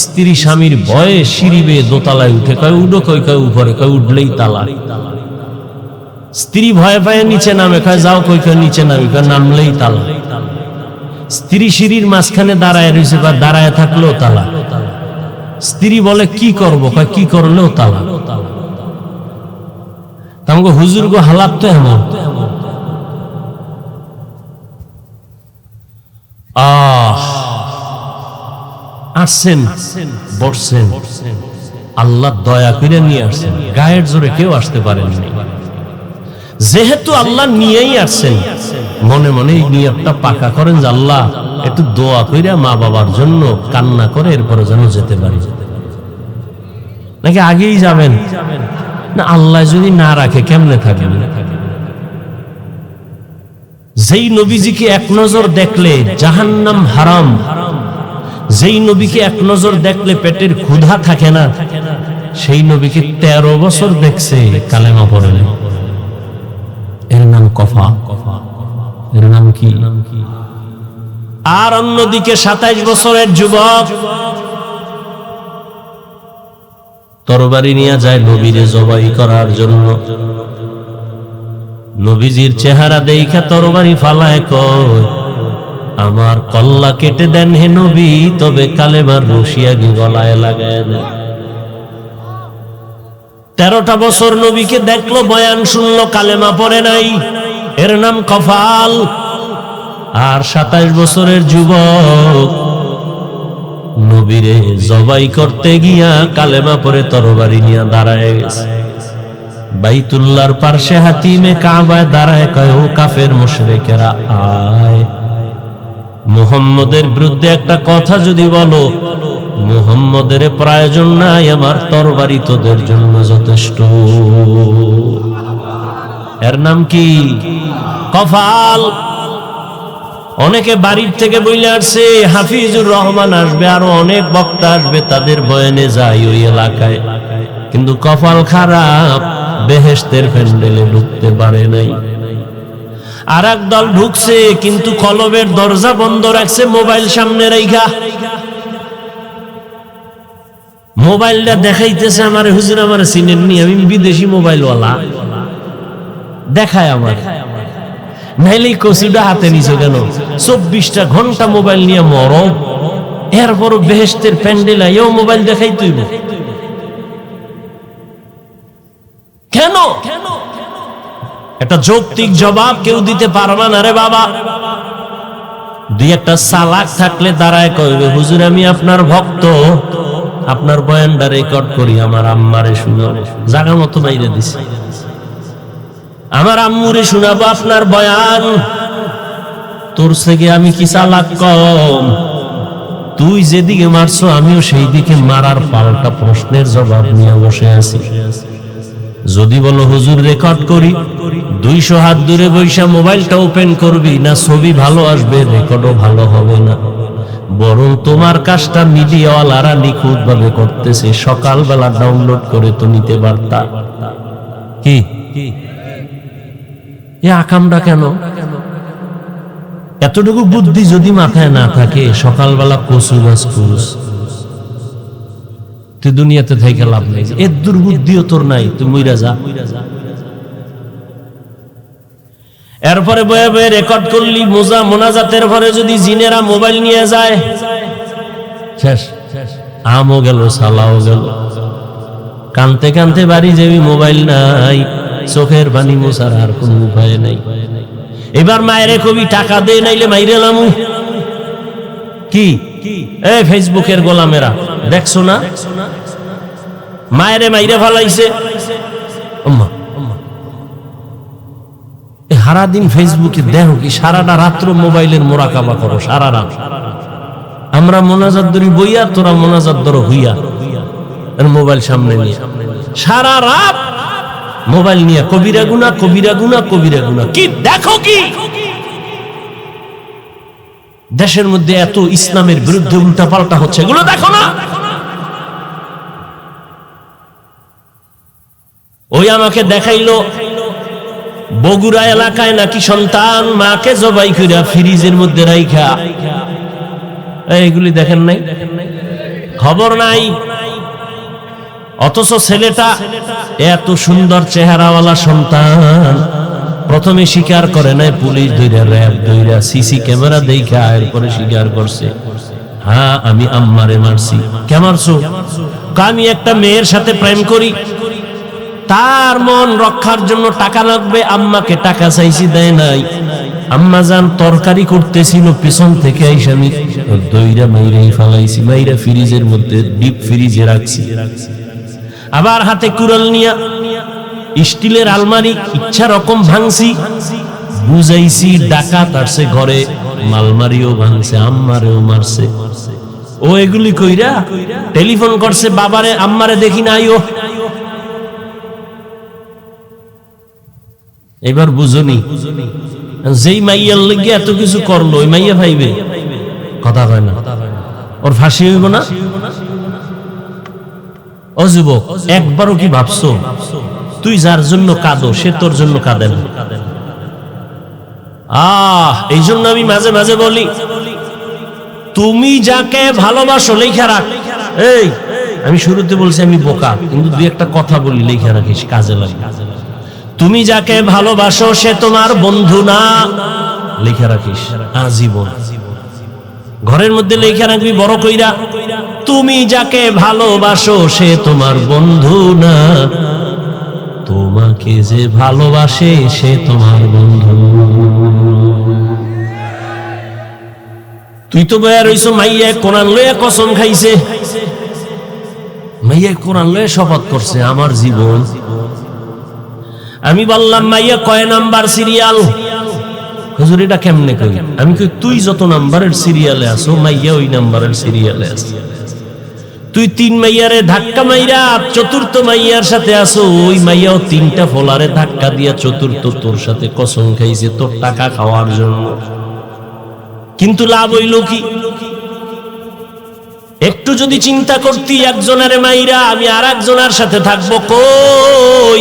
স্ত্রী স্বামীর ভয়ে সিঁড়ি বেয়ে দোতলায় উঠে, কয় উঠো, কই কয় উপরে, কয় উঠলেই তালা। স্ত্রী ভয়ে পায়ে নিচে নামে, কয় যাও, কই কয় নিচে নামি, কয় নামলেই তালা। স্ত্রী সিঁড়ির মাঝখানে দাঁড়ায় রয়েছে, কয় দাঁড়ায় থাকলেও তালা। স্ত্রী বলে কি করব, কয় কি করলেও তালা। আমাকে হুজুর গো হালাত তো এমন। আসছেন, বসছেন, আল্লাহ দয়া করে নিয়ে আসছেন। গায়ের জোরে কেউ আসতে পারেননি। যেহেতু আল্লাহ নিয়েই আসছেন, মনে মনে এই নিয়তটা পাকা করেন যে আল্লাহ একটু দোয়া কইরা মা বাবার জন্য কান্না করে এরপরে যেন যেতে পারি। নাকি আগেই যাবেন? না, আল্লাহ যদি না রাখে কেমনে থাকবেন? যেই নবীজিকে এক নজর দেখলে জাহান্নাম হারাম, যেই নবীকে এক নজর দেখলে পেটের ক্ষুধা থাকে না, সেই নবীকে 13 বছর দেখছে, কালেমা পড়ে না। এর নাম কফা। এর নাম কি? আর অন্যদিকে 27 বছরের যুবক তরবারি নিয়ে যায় নবীরে জবাই করার জন্য। নবীজির চেহারা দেখা তরবারি ফালায়, কয় আমার কল্লা কেটে দেন হে নবী, তবে কালেমার রশিয়াগি গলায় লাগায় দেন। 13টা বছর নবীকে দেখলো, বয়ান শুনলো, কালেমা পড়ে নাই, এর নাম কফাল। আর 27 বছরের যুবক নবীরে জবাই করতে গিয়া কালেমা পরে তরবারি নিয়ে দাঁড়ায় গেছে। বাইতুল্লাহর পার্শ্বে হাতিমে কাবায় দাঁড়ায় কয়, ও কাফের মুশরিকেরা, আয় মুহাম্মদের বিরুদ্ধে একটা কথা যদি বলো, মুহাম্মদের প্রয়োজন নাই, আমার তরবারি তোদের জন্য যথেষ্ট। এর নাম কি? কফাল। অনেকে বাড়ির থেকে বইলে আসছে হাফিজুর রহমান আসবে, আরো অনেক বক্তা আসবে, তাদের বয়ানে যাই ওই এলাকায়, কিন্তু কপাল খারাপ, বেহেশতের প্যান্ডেলে ঢুকতে পারে নাই। আর এক দল ঢুকছে, কিন্তু কলবের দরজা বন্ধ রাখছে, মোবাইল সামনে রাইখা। মোবাইলটা দেখাইতেছে আমার, হুজুর আমার চিনেননি, আমি বিদেশি মোবাইলওয়ালা, দেখায় আমার। নাইলে কসিটা হাতে নিছো কেন? 24টা ঘন্টা মোবাইল নিয়ে মরো, এরপর বেহেশতের প্যান্ডেল আইও মোবাইল দেখাই তুইব কেন? একটা যৌক্তিক জবাব কেউ দিতে পারবা না রে বাবা। দুই একটা চালাক থাকলে দাঁড়ায় কইবে, হুজুর আমি আপনার ভক্ত, আপনার বয়ানটা রেকর্ড করি, আমার আম্মারে শুনো। জায়গা মতো বাইরে দিছে, আমার আম্মুরে শোনাবো আপনার বয়ান। তোর থেকে আমি কি চালাক কম? তুই যেদিকে মারছো আমিও সেই দিকে মারার পাল্টা প্রশ্নের জবাব নিয়ে বসে আছি। যদি বলো হুজুর রেকর্ড করি, 200 হাত দূরে বৈশা মোবাইলটা ওপেন করবি না, ছবি ভালো আসবে, রেকর্ডও ভালো হবে না। বরং তোমার কাজটা মিডিয়াওয়ালারা নিখুঁত ভাবে করতেছে, সকালবেলা ডাউনলোড করে তো নিতে পারতা। কি এ আকামটা কেন? এতটুকু বুদ্ধি যদি মাথায় না থাকে, সকালবেলা কচু গাছ খুঁজ, তুই দুনিয়াতে থেকে লাভ নেই। এর দুর্বুদ্ধিও তোর নাই, তুই মইরা যা। এরপরে বয়ে বয়ে রেকর্ড করলি, মোনাজাতের পরে যদি জিনেরা মোবাইল নিয়ে যায়, শেষ, আমও গেল, সালাও গেল। কানতে কানতে বাড়ি যাবি, মোবাইল নাই, চোখের পানি মোছার আর কোন উপায় নাই। এবার মায়েরে কবি টাকা দে, নাইলে মাইরে লামু। কি এই ফেসবুকের গোলামেরা দেখছো না, মায়েরে মাইরে ফালাইছে। সারাদিন ফেসবুকে দেখো কি, সারাটা রাত্র মোবাইলের মোরাকাবা করো, সারা রাত। আমরা মোনাজাত ধরি বইয়া, তোরা মোনাজাত ধরো হইয়া, মোবাইল সামনে নিয়ে সারা রাত মোবাইল নিয়ে কবিরা গুনাহ, কবিরা গুনাহ, কবিরা গুনাহ। কি দেখো কি দেশের মধ্যে এত ইসলামের বিরুদ্ধে উল্টা পাল্টা হচ্ছে, এগুলো দেখো না? ওই আমাকে দেখাইলো বগুড়া এলাকায় নাকি সন্তান মাকে জবাই কইরা ফ্রিজের মধ্যে রাইখা, এইগুলি দেখেন নাই? খবর নাই। অথচ ছেলেটা এত সুন্দর চেহারাওয়ালা সন্তান, প্রথমে স্বীকার করে নাই, পুলিশ ধইরা, র‍্যাব ধইরা, সিসি ক্যামেরা দেখা এরপরে স্বীকার করছে, হ্যাঁ আমি আম্মারে মারছি। কে মারছো? আমি একটা মেয়ের সাথে প্রেম করি, তার মন রক্ষার জন্য টাকা লাগবে, আম্মাকে টাকা চাইছি, দেয় নাই। আম্মা জান তরকারি করতেছিল, পিছন থেকে আইসা আমি দইরা মাইরাই ফালাইছি, মাইরা ফ্রিজের মধ্যে ডিপ ফ্রিজে রাখছি। আবার হাতে কুড়াল নিয়া স্টিলের আলমারি ইচ্ছা রকম ভাঙছি, বুঝাইছি ডাকাত আসছে ঘরে, মালমারিও ভাঙছে, আম্মারেও মারছে। ও এগুলি কইরা টেলিফোন করছে বাবারে, আম্মারে দেখি না আইও। এবার বুঝনি, যেই মাইয়ার লেগে এত কিছু করলো, ওই মাইয়া ভাইবে কথা হয় না, ওর ফাঁসি হইব না? ও যুবক, একবারও কি ভাবছো তুই যার জন্য কাঁদো সে তোর জন্য কাঁদে না? এই জন্য আমি মাঝে মাঝে বলি, তুমি যাকে ভালোবাসো লেখা রাখ। এই আমি শুরুতে বলছি আমি বোকা, কিন্তু দুই একটা কথা বলি, লেখা রাখিস, কাজে লাগে। তুমি যাকে ভালোবাসো সে তোমার বন্ধু না, লেখা রাখিস আজীবন। ঘরের মধ্যে লেখা রাখবি বড় কইরা, তুমি যাকে ভালোবাসো সে তোমার বন্ধু না, তোমাকে যে ভালোবাসে সে তোমার বন্ধু। তুই তো বয়া রইছো মাইয়া কোরআন লয়ে কসম খাইছে, মাইয়া কোরআন লয়ে শপথ করছে আমার জীবন। আমি বললাম মাইয়া কয় নাম্বার সিরিয়াল? হুজুর এটা কেমনে কই? আমি কই তুই যত নাম্বারের সিরিয়ালে আছো মাইয়া ওই নাম্বারের সিরিয়ালে আছে। তুই 3 মাইয়ারে ধাক্কা মাইরা 4র্থ মাইয়ার সাথে আছো, ওই মাইয়াও 3টা ফলারে ধাক্কা দিয়া 4র্থ তোর সাথে কসম খাইছে তোর টাকা খাওয়ার জন্য। কিন্তু লাভ হইল কি? একটু যদি চিন্তা করতি একজনের মাইরা আমি আর একজনের সাথে থাকবো, কই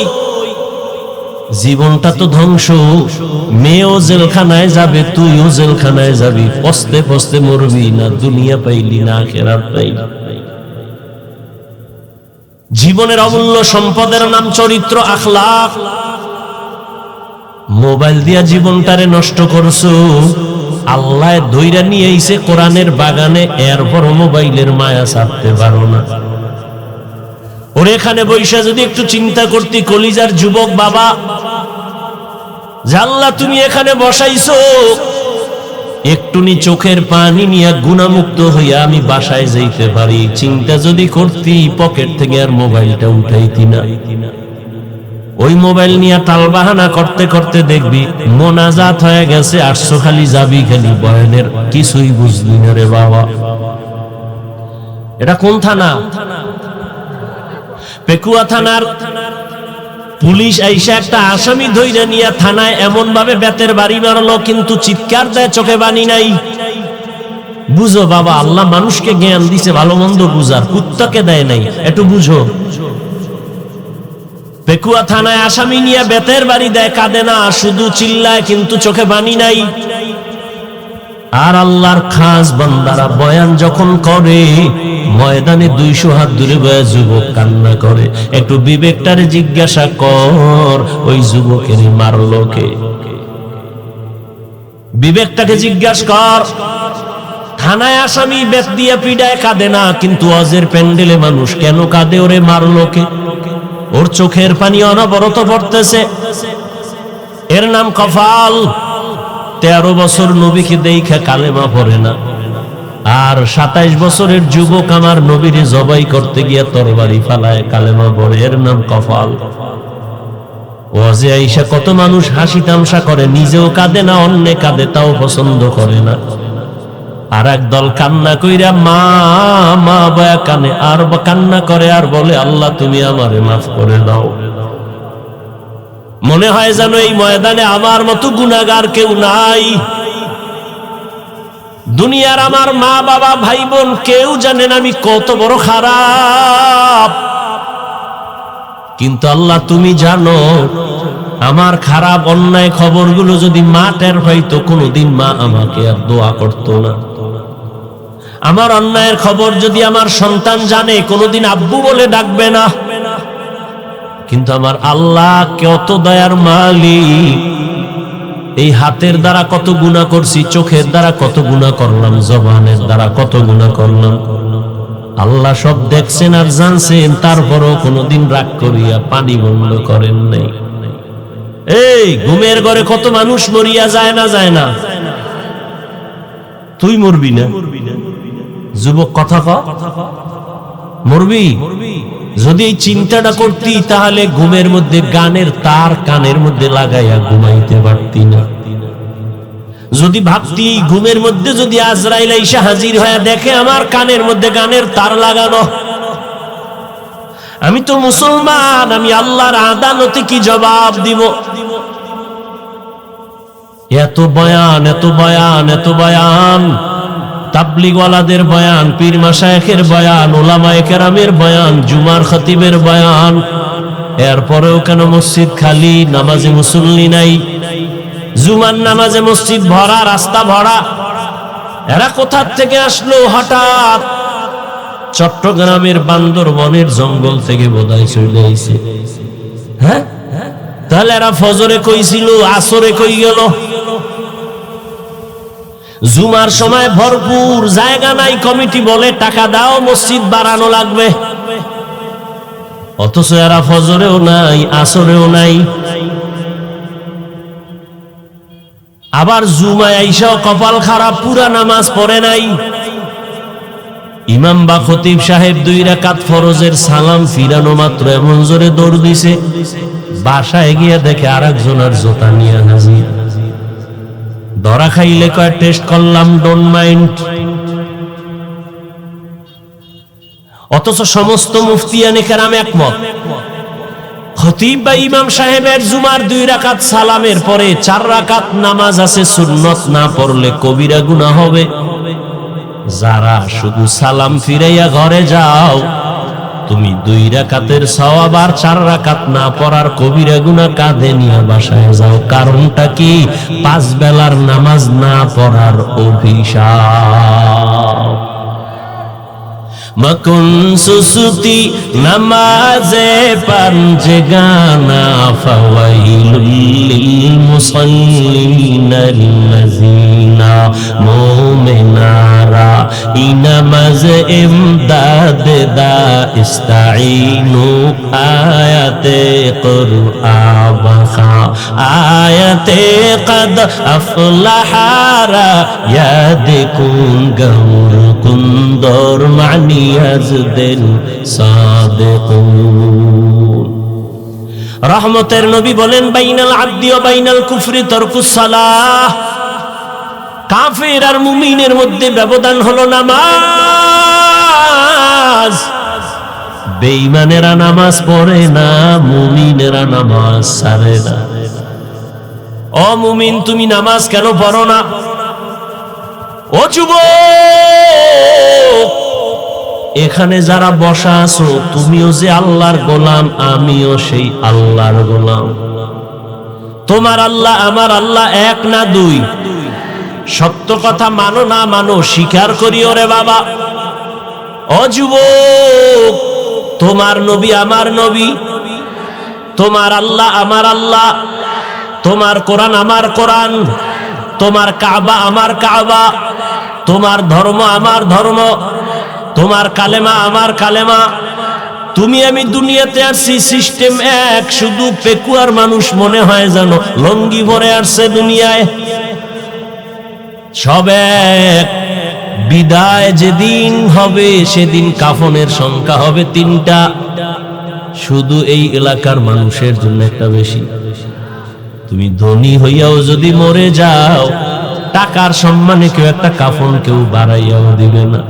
জীবনটা তো ধ্বংস। মেয়েও জেলখানায় যাবে, তুইও জেলখানায় যাবি, পস্তে পস্তে মরবি, না দুনিয়া পাইলি না আখিরাত পাইলি। জীবনের অমূল্য সম্পদের নাম চরিত্র, আখলাক। মোবাইল দিয়া জীবনটারে নষ্ট করছো। আল্লাহ ধইরা নিয়ে আইছে কোরআনের বাগানে, এরপর মোবাইলের মায়া ছাড়তে পারো না। ওর এখানে বৈশা যদি একটু চিন্তা করতি কলিজার যুবক বাবা, যে আল্লাহ তুমি এখানে বসাইছো, একটুনি চোখের পানি নিয়ে গুনাহমুক্ত হইয়া আমি বাসায় যাইতে পারি, চিন্তা যদি করতি পকেট থেকে আর মোবাইলটা উঠাইতি না। ওই মোবাইল নিয়ে টালবাহানা করতে করতে দেখবি মোনাজাত হয়ে গেছে, আসছো খালি যাবি খালি বয়ানের, কিছুই বুঝলি না রে বাবা। এটা কোন থানা? পেকুয়া থানার পুলিশ আইসা একটা আসামি ধইরা নিয়ে থানায় এমন ভাবে বেতের বাড়ি মারলো, কিন্তু চিৎকার দেয় চোখে বানি নাই। বুঝো বাবা, আল্লাহ মানুষকে জ্ঞান দিছে ভালো মন্দ বুঝার, কুত্তাকে দেয় নাই, একটু বুঝো। পেকুয়া থানায় আসামি নিয়ে বেতের বাড়ি দেয়, কাঁদে না, শুধু চিল্লায়, কিন্তু চোখে বানি নাই। আর আল্লাহর খাস বান্দারা বয়ান যখন করে, ময়দানে 200 হাত দূরে বয়া যুবক কান্না করে। একটু বিবেকটারে জিজ্ঞাসা কর, ওই যুবকের মারলো কে? বিবেকটাকে জিজ্ঞাসা কর। থানায় আসামি বেত দিয়ে পিডায়, কাঁদে না, কিন্তু ওয়াজের প্যান্ডেলে মানুষ কেন কাঁদে? ওরে মারলো কে? ওর চোখের পানি অনবরত পড়তেছে। এর নাম কফাল। 13 বছর নবীকে দেইখা কালেমা পড়ে না, আর 27 বছরের যুবক আমার নবীরে জবাই করতে গিয়া তরবারি ফালায় কালেমা পড়ে। এর নাম কফাল। ওয়াজে আইসা কত মানুষ হাসি তামসা করে, নিজেও কাঁদে না, অন্যে কাঁদে তাও পছন্দ করে না। আর একদল কান্না কইরা মা মা বয়া কানে, আর কান্না করে আর বলে আল্লাহ তুমি আমারে মাফ করে দাও। মনে হয় যেন এই ময়দানে আমার মতো গুনাহগার কেউ নাই। দুনিয়ার আমার মা বাবা ভাই বোন কেউ জানেন আমি কত বড় খারাপ, কিন্তু আল্লাহ তুমি জানো। আমার খারাপ অন্যায় খবরগুলো যদি মা টের পাইতো, কোনোদিন মা আমাকে আর দোয়া করতো না। আমার অন্যায়ের খবর যদি আমার সন্তান জানে, কোনোদিন আব্বু বলে ডাকবে না। কিন্তু আমার আল্লাহ কত দয়ার মালিক। এই হাতের দ্বারা কত গুনাহ করছি, চোখের দ্বারা কত গুনাহ করলাম, জবানের দ্বারা কত গুনাহ করলাম। আল্লাহ সব দেখছেন আর জানছেন, তারপরও কোনোদিন রাগ করিয়া পানি বন্ধ করেন নাই। এই ঘুমের ঘরে কত মানুষ মরিয়া যায় না, যায় না? তুই মরবি না? যুবক কথা ক, মরবি? যদি এই চিন্তাটা করতি, তাহলে ঘুমের মধ্যে গানের তার কানের মধ্যে লাগাইয়া ঘুমাইতে পারতি না। যদি ভাবতি ঘুমের মধ্যে যদি আজরাইল আইসা হাজির হয়ে দেখে আমার কানের মধ্যে গানের তার লাগানো, আমি তো মুসলমান, আমি আল্লাহর আদালতে কি জবাব দিব? এত বয়ান, এত বয়ান, এত বয়ান, তাবলিগওয়ালাদের বয়ান, পীর মাশায়েখের বয়ান, উলামায়ে কেরামের বয়ান, জুমার খতিবের বয়ান, এরপরেও কেন মসজিদ খালি, নামাজে মুসল্লি নাই? জুমার নামাজে মসজিদ ভরা, রাস্তা ভরা। এরা কোথা থেকে আসলো হঠাৎ? চট্টগ্রামের বান্দরবনের জঙ্গল থেকে বোধহয় চলে আইছে। হ্যাঁ, তাহলে এরা ফজরে কইছিল, আসরে কই গেল? জুমার সময় ভরপুর জায়গা নাই, কমিটি বলে টাকা দাও মসজিদ বাড়ানো লাগবে, অথচ এরা ফজরেও নাই, আসরেও নাই। আবার জুমায় আইসাও কপাল খারাপ, পুরা নামাজ পড়ে নাই। ইমাম বা খতিব সাহেব 2 রাকাত ফরজের সালাম ফিরানো মাত্র এমন জোরে দৌড় দিছে, বাসায় গিয়ে দেখে আরেকজনের জোতা নিয়ে হাজির। ধরা খাইলে কয় টেস্ট করলাম, ডোন্ট মাইন্ড। অথচ সমস্ত মুফতিয়ানে কেরাম একমত, খতিব বা ইমাম সাহেবের জুমার 2 রাকাত সালামের পরে 4 রাকাত নামাজ আছে সুন্নত, না পড়লে কবিরা গুনাহ হবে। যারা শুধু সালাম ফিরাইয়া ঘরে যাও, তুমি 2 রাকাতের সওয়াব আর 4 রাকাত না পড়ার কবিরা গুনাহ কাঁধে নিয়ে বাসায় যাও। কারণটা কি? 5 বেলার নামাজ না পড়ার অভিশাপ। মকুন সুসুতি নামাজে পাঞ্জগানা ফাওয়াইলুল লিল মুসাল্লিনা আল্লাযিনা মুমিনারা ইনামাজ ইমদাদ দা ইস্তাঈনু আয়াতে কুরআন আয়াতে কদ আফলাহারা ইয়াদকুন গৌর কুন্দর মানি রহমতের নবী বলেন, বাইনাল আবদি ওয়া বাইনাল কুফরি তারকুস সালাহ। কাফের আর মুমিনের মধ্যে ব্যবধান হলো নামাজ। বেঈমানেরা নামাজ পড়ে না, মুমিনেরা নামাজ ছাড়ে না। ও মুমিন, তুমি নামাজ কেন পড়ো না? ও যুবক, এখানে যারা বসা আছো, তুমিও যে আল্লাহর গোলাম, আমিও সেই আল্লাহর গোলাম। তোমার আল্লাহ আমার আল্লাহ এক না 2? সত্য কথা মানো না মানো, স্বীকার করিও রে বাবা। ও যুবক, তোমার নবী আমার নবী, তোমার আল্লাহ আমার আল্লাহ, তোমার কোরআন আমার কোরআন, তোমার কাবা আমার কাবা, তোমার ধর্ম আমার ধর্ম, তোমার কালেমা আমার কালেমা। তুমি আমি দুনিয়াতে আসছি, সিস্টেম এক, শুধু পেকুয়ার মানুষ মনে হয় জানো লঙ্গি ভরে আসছে দুনিয়ায়। সব এক। বিদায় যেদিন হবে সেদিন কাফনের সংখ্যা হবে 3টা। শুধু এই এলাকার মানুষের জন্য একটা বেশি। তুমি ধনী হইয়াও যদি মরে যাও, টাকার সম্মানে কেউ একটা কাফন কেউ বাড়াইয়াও দিবে না।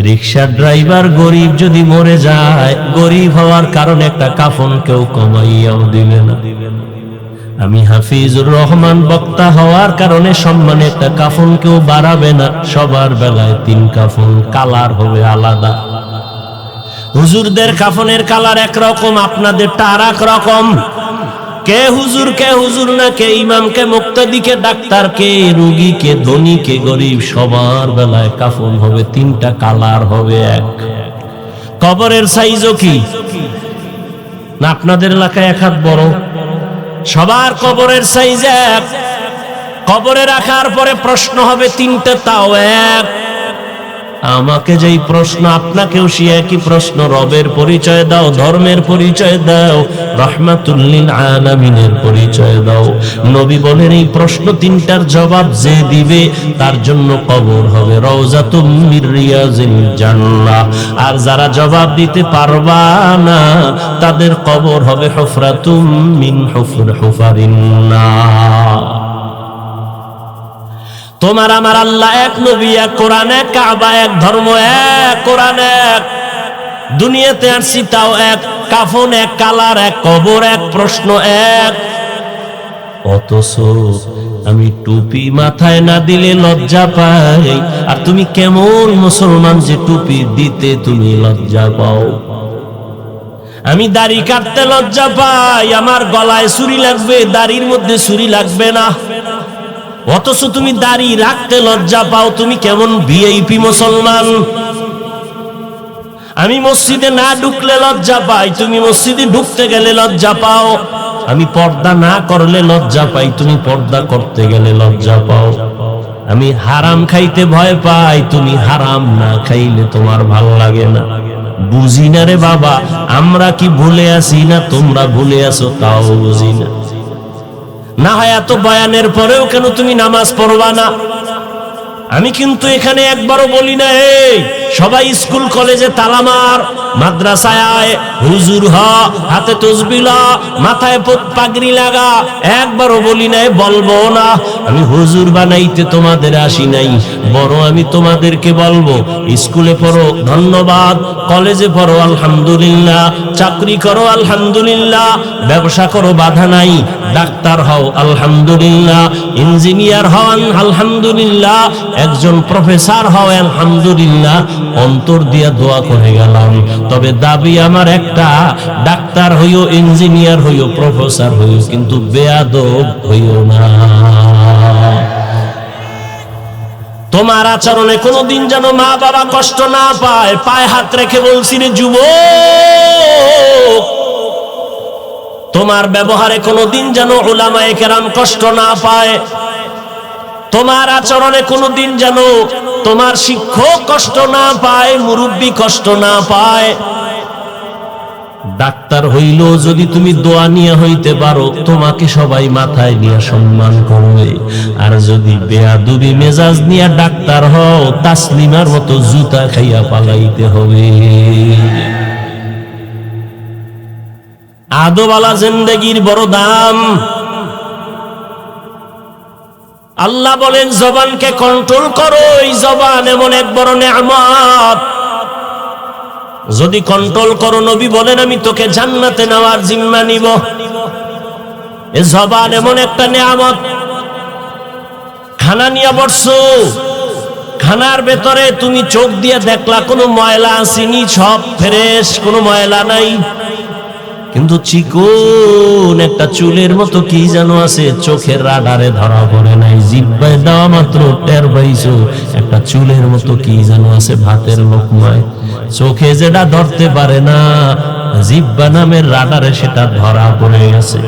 রিকশা ড্রাইভার গরিব যদি মরে যায়, গরিব হওয়ার কারণে একটা কাফন কেউ কমাইয়াও দিবে না। আমি হাফিজুর রহমান বক্তা হওয়ার কারণে সম্মানে একটা কাফন কেউ বাড়াবে না। সবার বেলায় 3 কাফন, কালার হবে আলাদা। হুজুরদের কাফনের কালার একরকম, আপনাদেরটা আর এক রকম। কে হুজুর না, কে ইমাম, কে মুক্তাদি, কে ডাক্তার, কে রোগী, কে ধনী, কে গরিব, সবার বেলায় কাফন হবে 3টা, কালার হবে এক। কবরের সাইজও কি না? আপনাদের এলাকায় 1 হাত বড়, সবার কবরের সাইজ এক। কবরে রাখার পরে প্রশ্ন হবে 3টা, তাও এক। আমাকে যেই প্রশ্ন, আপনাকেও সে একই প্রশ্ন। রবের পরিচয় দাও, ধর্মের পরিচয় দাও, রাহমাতুল লিল আলামিনের পরিচয় দাও। নবী বলেন, এই প্রশ্ন 3টার জবাব যে দিবে তার জন্য কবর হবে রওজাতুম মির রিয়াজিল জান্নাহ। আর যারা জবাব দিতে পারবা না, তাদের কবর হবে হুফরাতুম মিন হুফারিন নার। তোমার আমার আল্লাহ এক, নবী এক, কোরআন এক, কাবা এক, ধর্ম এক, কোরআন এক। দুনিয়াতে আসছি তাও এক, কাফন এক, কালার এক, কবর এক, প্রশ্ন এক। অথচ আমি টুপি মাথায় না দিলে লজ্জা পাই। আর তুমি কেমন মুসলমান যে টুপি দিতে তুমি লজ্জা পাও? আমি দাড়ি কাটতে লজ্জা পাই, আমার গলায় ছুরি লাগবে, দাড়ির মধ্যে ছুরি লাগবে না। অথচ তুমি দাড়ি রাখতে লজ্জা পাও। তুমি কেমন ভিআইপি মুসলমান? আমি মসজিদে না ঢুকলে লজ্জা পাই, তুমি মসজিদে ঢুকতে গেলে লজ্জা পাও। আমি পর্দা না করলে লজ্জা পাই, তুমি পর্দা করতে গেলে লজ্জা পাও। আমি হারাম খাইতে ভয় পাই, তুমি হারাম না খাইলে তোমার ভালো লাগে না। বুঝি না রে বাবা, আমরা কি ভুলে আছি না তোমরা ভুলে আছো তাও বুঝি না। না হয় এত বয়ানের পরেও কেন তুমি নামাজ পড়বা না? আমি কিন্তু এখানে একবারও বলি না এই সবাই স্কুল কলেজে তালা মার, মাদ্রাসায় আয়, হুজুর হ, হাতে তসবিহ ল, মাথায় পাগড়ি লাগা, একবারও বলি নাই, বলবো না। আমি হুজুর বানাইতে তোমাদের আসি নাই, বড় আমি তোমাদেরকে বলবো স্কুলে পড়ো ধন্যবাদ, কলেজে পড়ো আলহামদুলিল্লাহ, চাকরি করো আলহামদুলিল্লাহ, ব্যবসা করো বাধা নাই, ডাক্তার হও আলহামদুলিল্লাহ, ইঞ্জিনিয়ার হন আলহামদুলিল্লাহ, একজন প্রফেসর হও আলহামদুলিল্লাহ। অন্তর দিয়া দোয়া করে গেলাম, তবে দাবি আমার একটা, ডাক্তার হইও, ইঞ্জিনিয়ার হইও, প্রফেসর হইও, কিন্তু বেয়াদব হইও না। তোমার আচরণে কোনোদিন যেন মা বাবা কষ্ট না পায়। পায়ে হাত রেখে বলছি রে যুবক, তোমার ব্যবহারে কোনোদিন যেন উলামায়ে কেরাম কষ্ট না পায়। তোমার আচরণে কোনোদিন যেন তোমার শিক্ষক কষ্ট না পায়, মুরব্বী কষ্ট না পায়। ডাক্তার হইলেও যদি তুমি দোয়া নিয়ে হইতে পারো, তোমাকে সবাই মাথায় নিয়ে সম্মান করবে। আর যদি বেয়াদবি মেজাজ নিয়ে ডাক্তার হও, তাসলিমার মতো জুতা খাইয়া পালাইতে হবে। আদবওয়ালা জিন্দেগির বড় দাম। আল্লাহ বলেন জবানকে কন্ট্রোল করো, এই জবান এমন এক বড় নেয়ামত, যদি কন্ট্রোল করো নবী বলেন আমি তোকে জান্নাতে নেওয়ার জিম্মা নিব। এই জবান এমন একটা নেয়ামত। খানা নিয়ে বসছো, খানার ভেতরে তুমি চোখ দিয়ে দেখলা কোনো ময়লা আসেনি, সব ফ্রেশ, কোনো ময়লা নাই, কিন্তু চিকন একটা চুলের মতো কি যেন আছে, চোখের রাডারে ধরা পড়ে নাই, জিহ্বায় দেওয়া মাত্র টের পাইছো একটা চুলের মতো কি যেন আছে ভাতের লোকমায়। চোখে যেটা ধরতে পারে না, জিহ্বা নামের রাডারে সেটা ধরা পড়ে গেছে।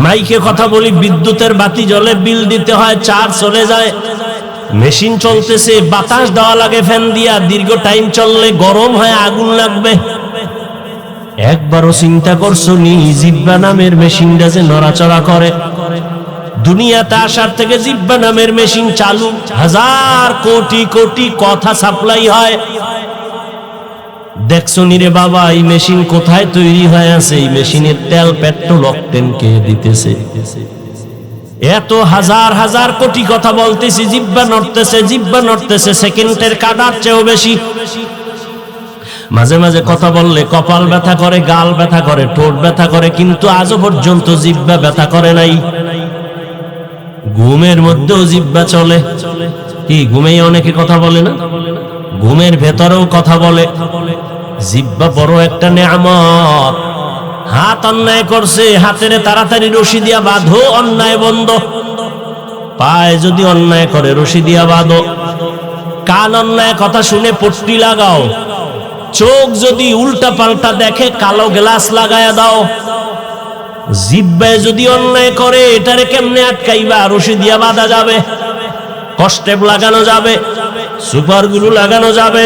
মাইকে কথা বলি, বিদ্যুতের বাতি জ্বলে, বিল দিতে হয়, চার্জ চলে যায়, মেশিন চলতেছে, বাতাস দেওয়া লাগে ফ্যান দিয়া, দীর্ঘ টাইম চললে গরম হয়, আগুন লাগবে। একবারও চিন্তা করছো নি জিহ্বা নামের মেশিনটা যে নড়াচড়া করে? দুনিয়াতে আসার থেকে জিহ্বা নামের মেশিন চালু, হাজার কোটি কোটি কথা সাপ্লাই হয়। দেখছো নি রে বাবা এই মেশিন কোথায় তৈরি হয়ে আছে? এই মেশিনের তেল, পেট্রোল, অকটেন কে দিতেছে? এত হাজার হাজার কোটি কথা বলতেছি, জিহ্বা নড়তেছে, জিহ্বা নড়তেছে, সেকেন্ডের কাটার চেয়েও বেশি। মাঝে মাঝে কথা বললে কপাল ব্যথা করে, গাল ব্যথা করে, ঠোঁট ব্যথা করে, কিন্তু আজও পর্যন্ত জিহ্বা ব্যথা করে নাই। ঘুমের মধ্যেও জিহ্বা চলে। কি ঘুমেই অনেকে কথা বলে না? ঘুমের ভেতরেও কথা বলে। জিহ্বা বড় একটা নেয়ামত। হাত অন্যায় করছে, হাতের তাড়াতাড়ি রশি দিয়া বাঁধো, অন্যায় বন্ধ। পায়ে যদি অন্যায় করে রশি দিয়া বাঁধো। কান অন্যায় কথা শুনে পট্টি লাগাও। চোখ যদি উল্টা পাল্টা দেখে কালো গ্লাস লাগায়া দাও। জিহ্বায় যদি অন্যায় করে এটারে কেমনে আটকাইবা? রশি দিয়া বাঁধা যাবে, কষ্টেপ লাগানো যাবে, সুপার গ্লু লাগানো যাবে,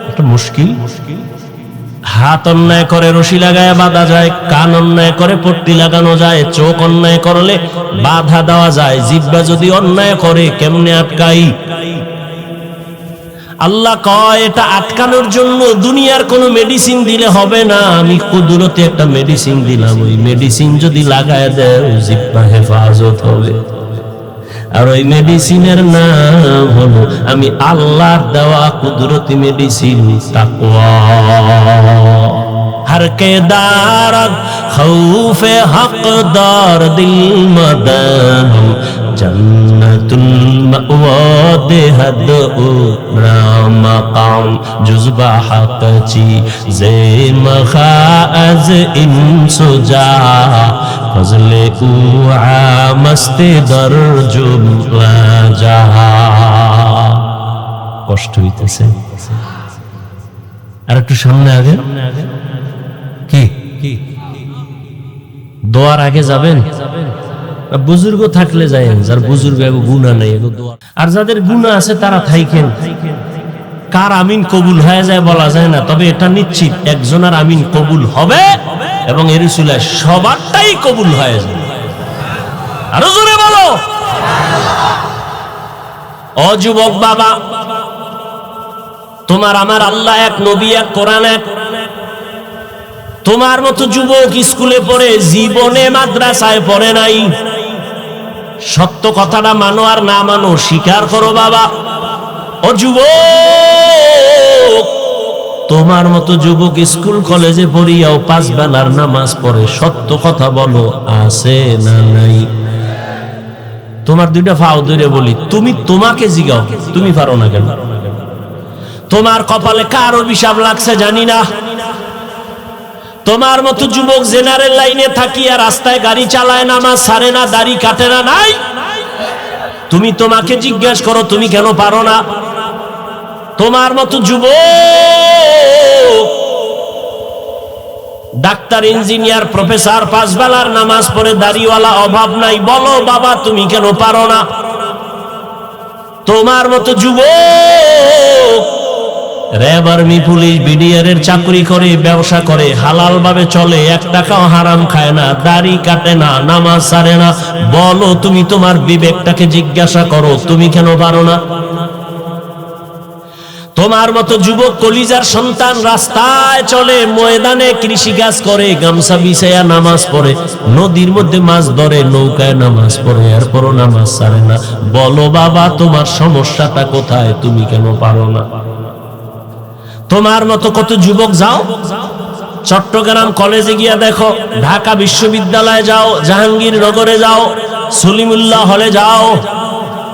একটা মুশকিল। হাত অন্যায় করে রশি লাগায়া বাঁধা যায়, কান অন্যায় করে পট্টি লাগানো যায়, চোখ অন্যায় করলে বাধা দেওয়া যায়। জিহ্বা যদি অন্যায় করে কেমনে আটকাই? আল্লাহ কয় এটা আটকানোর জন্য দুনিয়ার কোনো মেডিসিন দিলে হবে না, আমি কুদরতে একটা মেডিসিন দিলাম। ওই মেডিসিন যদি লাগায় দেয় জিহ্বা হেফাজত হবে। আর ওই মেডিসিনের নাম হলো আমি আল্লাহর দেওয়া কুদরতি মেডিসিন তাকওয়া। हर के दारद खौफे हकदार दिल मदन जन्नतुल मअवा देहद उमरा मकाम जुज़बा हक़ची ज़े मखाअज़ इंसुजा फज़ले उआ मस्ते दर जुमला जहा। কষ্ট হইতেছে, আর একটু সামনে আগে কি দোয়ার আগে যাবেন? বুজুর্গ থাকলে যায়েন, যার বুজুর্গ গুনাহ নাই, আর যাদের গুনাহ আছে তারা থাইকেন। কার আমিন কবুল হয়ে যায় বলা যায় না, তবে এটা নিশ্চিত একজনের আমিন কবুল হবে এবং এর উসিলায় সবারটাই কবুল হয়ে যায়। আরো জোরে বলো। ও যুবক বাবা, তোমার আমার আল্লাহ এক, নবী এক, কোরআন এক। তোমার মতো যুবক স্কুলে পড়ে জীবনে মাদ্রাসায় পড়ে নাই। সত্য কথাটা মানো আর না মানো, স্বীকার করো বাবা। ও যুবক, তোমার মতো যুবক স্কুল কলেজে পড়িয়াও 5 বেলার নামাজ পড়ে, সত্য কথা বলো, আছে না নাই? তোমার দুইটা ফাও ধরে বলি, তুমি তোমাকে জিগাও, তুমি পারো না কেন? তোমার কপালে কার অভিশাপ লাগছে জানি না। তোমার মতো যুবক জেনারেল লাইনে থাকিয়া রাস্তায় গাড়ি চালায়, নামাজ ছাড়ে না, দাড়ি কাটে না, নাই? তুমি তোমাকে জিজ্ঞাসা করো, তুমি কেন পারো না? তোমার মতো যুবক ডাক্তার, ইঞ্জিনিয়ার, প্রফেসর, 5 বেলার নামাজ পড়ে, দাড়িওয়ালা, অভাব নাই, বলো বাবা তুমি কেন পারো না? তোমার মতো যুবক র্যাব, আর্মি, পুলিশ, বিডিআর এর চাকরি করে, ব্যবসা করে, হালাল ভাবে চলে, 1 টাকাও হারাম খায় না, দাড়ি কাটে না, নামাজ ছাড়ে না, বলো তুমি তোমার বিবেকটাকে জিজ্ঞাসা করো, তুমি কেন পারো না? তোমার মতো যুবক কলিজার সন্তান রাস্তায় চলে, ময়দানে কৃষিকাজ করে, গামছা বিছায়া নামাজ পড়ে, নদীর মধ্যে মাছ ধরে, নৌকায় নামাজ পড়ে, এরপরও নামাজ ছাড়ে না, বলো বাবা তোমার সমস্যাটা কোথায়, তুমি কেন পারো না? তোমার মতো কত যুবক যাও চট্টগ্রাম কলেজে গিয়া দেখো, ঢাকা বিশ্ববিদ্যালয়ে যাও, জাহাঙ্গীরনগরে যাও, সলিমুল্লাহ হলে যাও,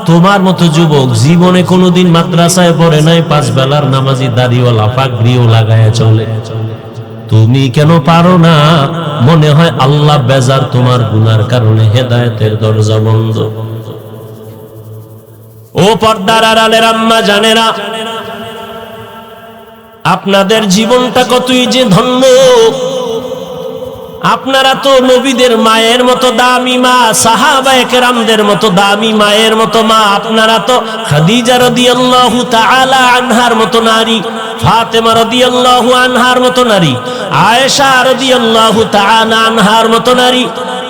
তোমার মতো যুবক জীবনে কোনোদিন মাদ্রাসায় পড়ে নাই, 5 বেলার নামাজি, দাড়িওয়ালা, পাগড়িও লাগায় চলে, তুমি কেন পারো না? মনে হয় আল্লাহ বেজার তোমার গুনার কারণে, হেদায়েতের দরজা বন্ধ। ও পর্দার আড়ালের আম্মা জানেরা, আপনাদের জীবনটা কতই যে ধন্য। আপনারা তো নবীদের মায়ের মতো দামি মা, সাহাবায়ে কেরামদের মতো দামি মায়ের মতো মা। আপনারা তো খাদিজা রাদিয়াল্লাহু তাআলা আনহার মতো নারী, ফাতেমা রাদিয়াল্লাহু আনহার মতো নারী, আয়েশা রাদিয়াল্লাহু তাআলা আনহার মতো নারী,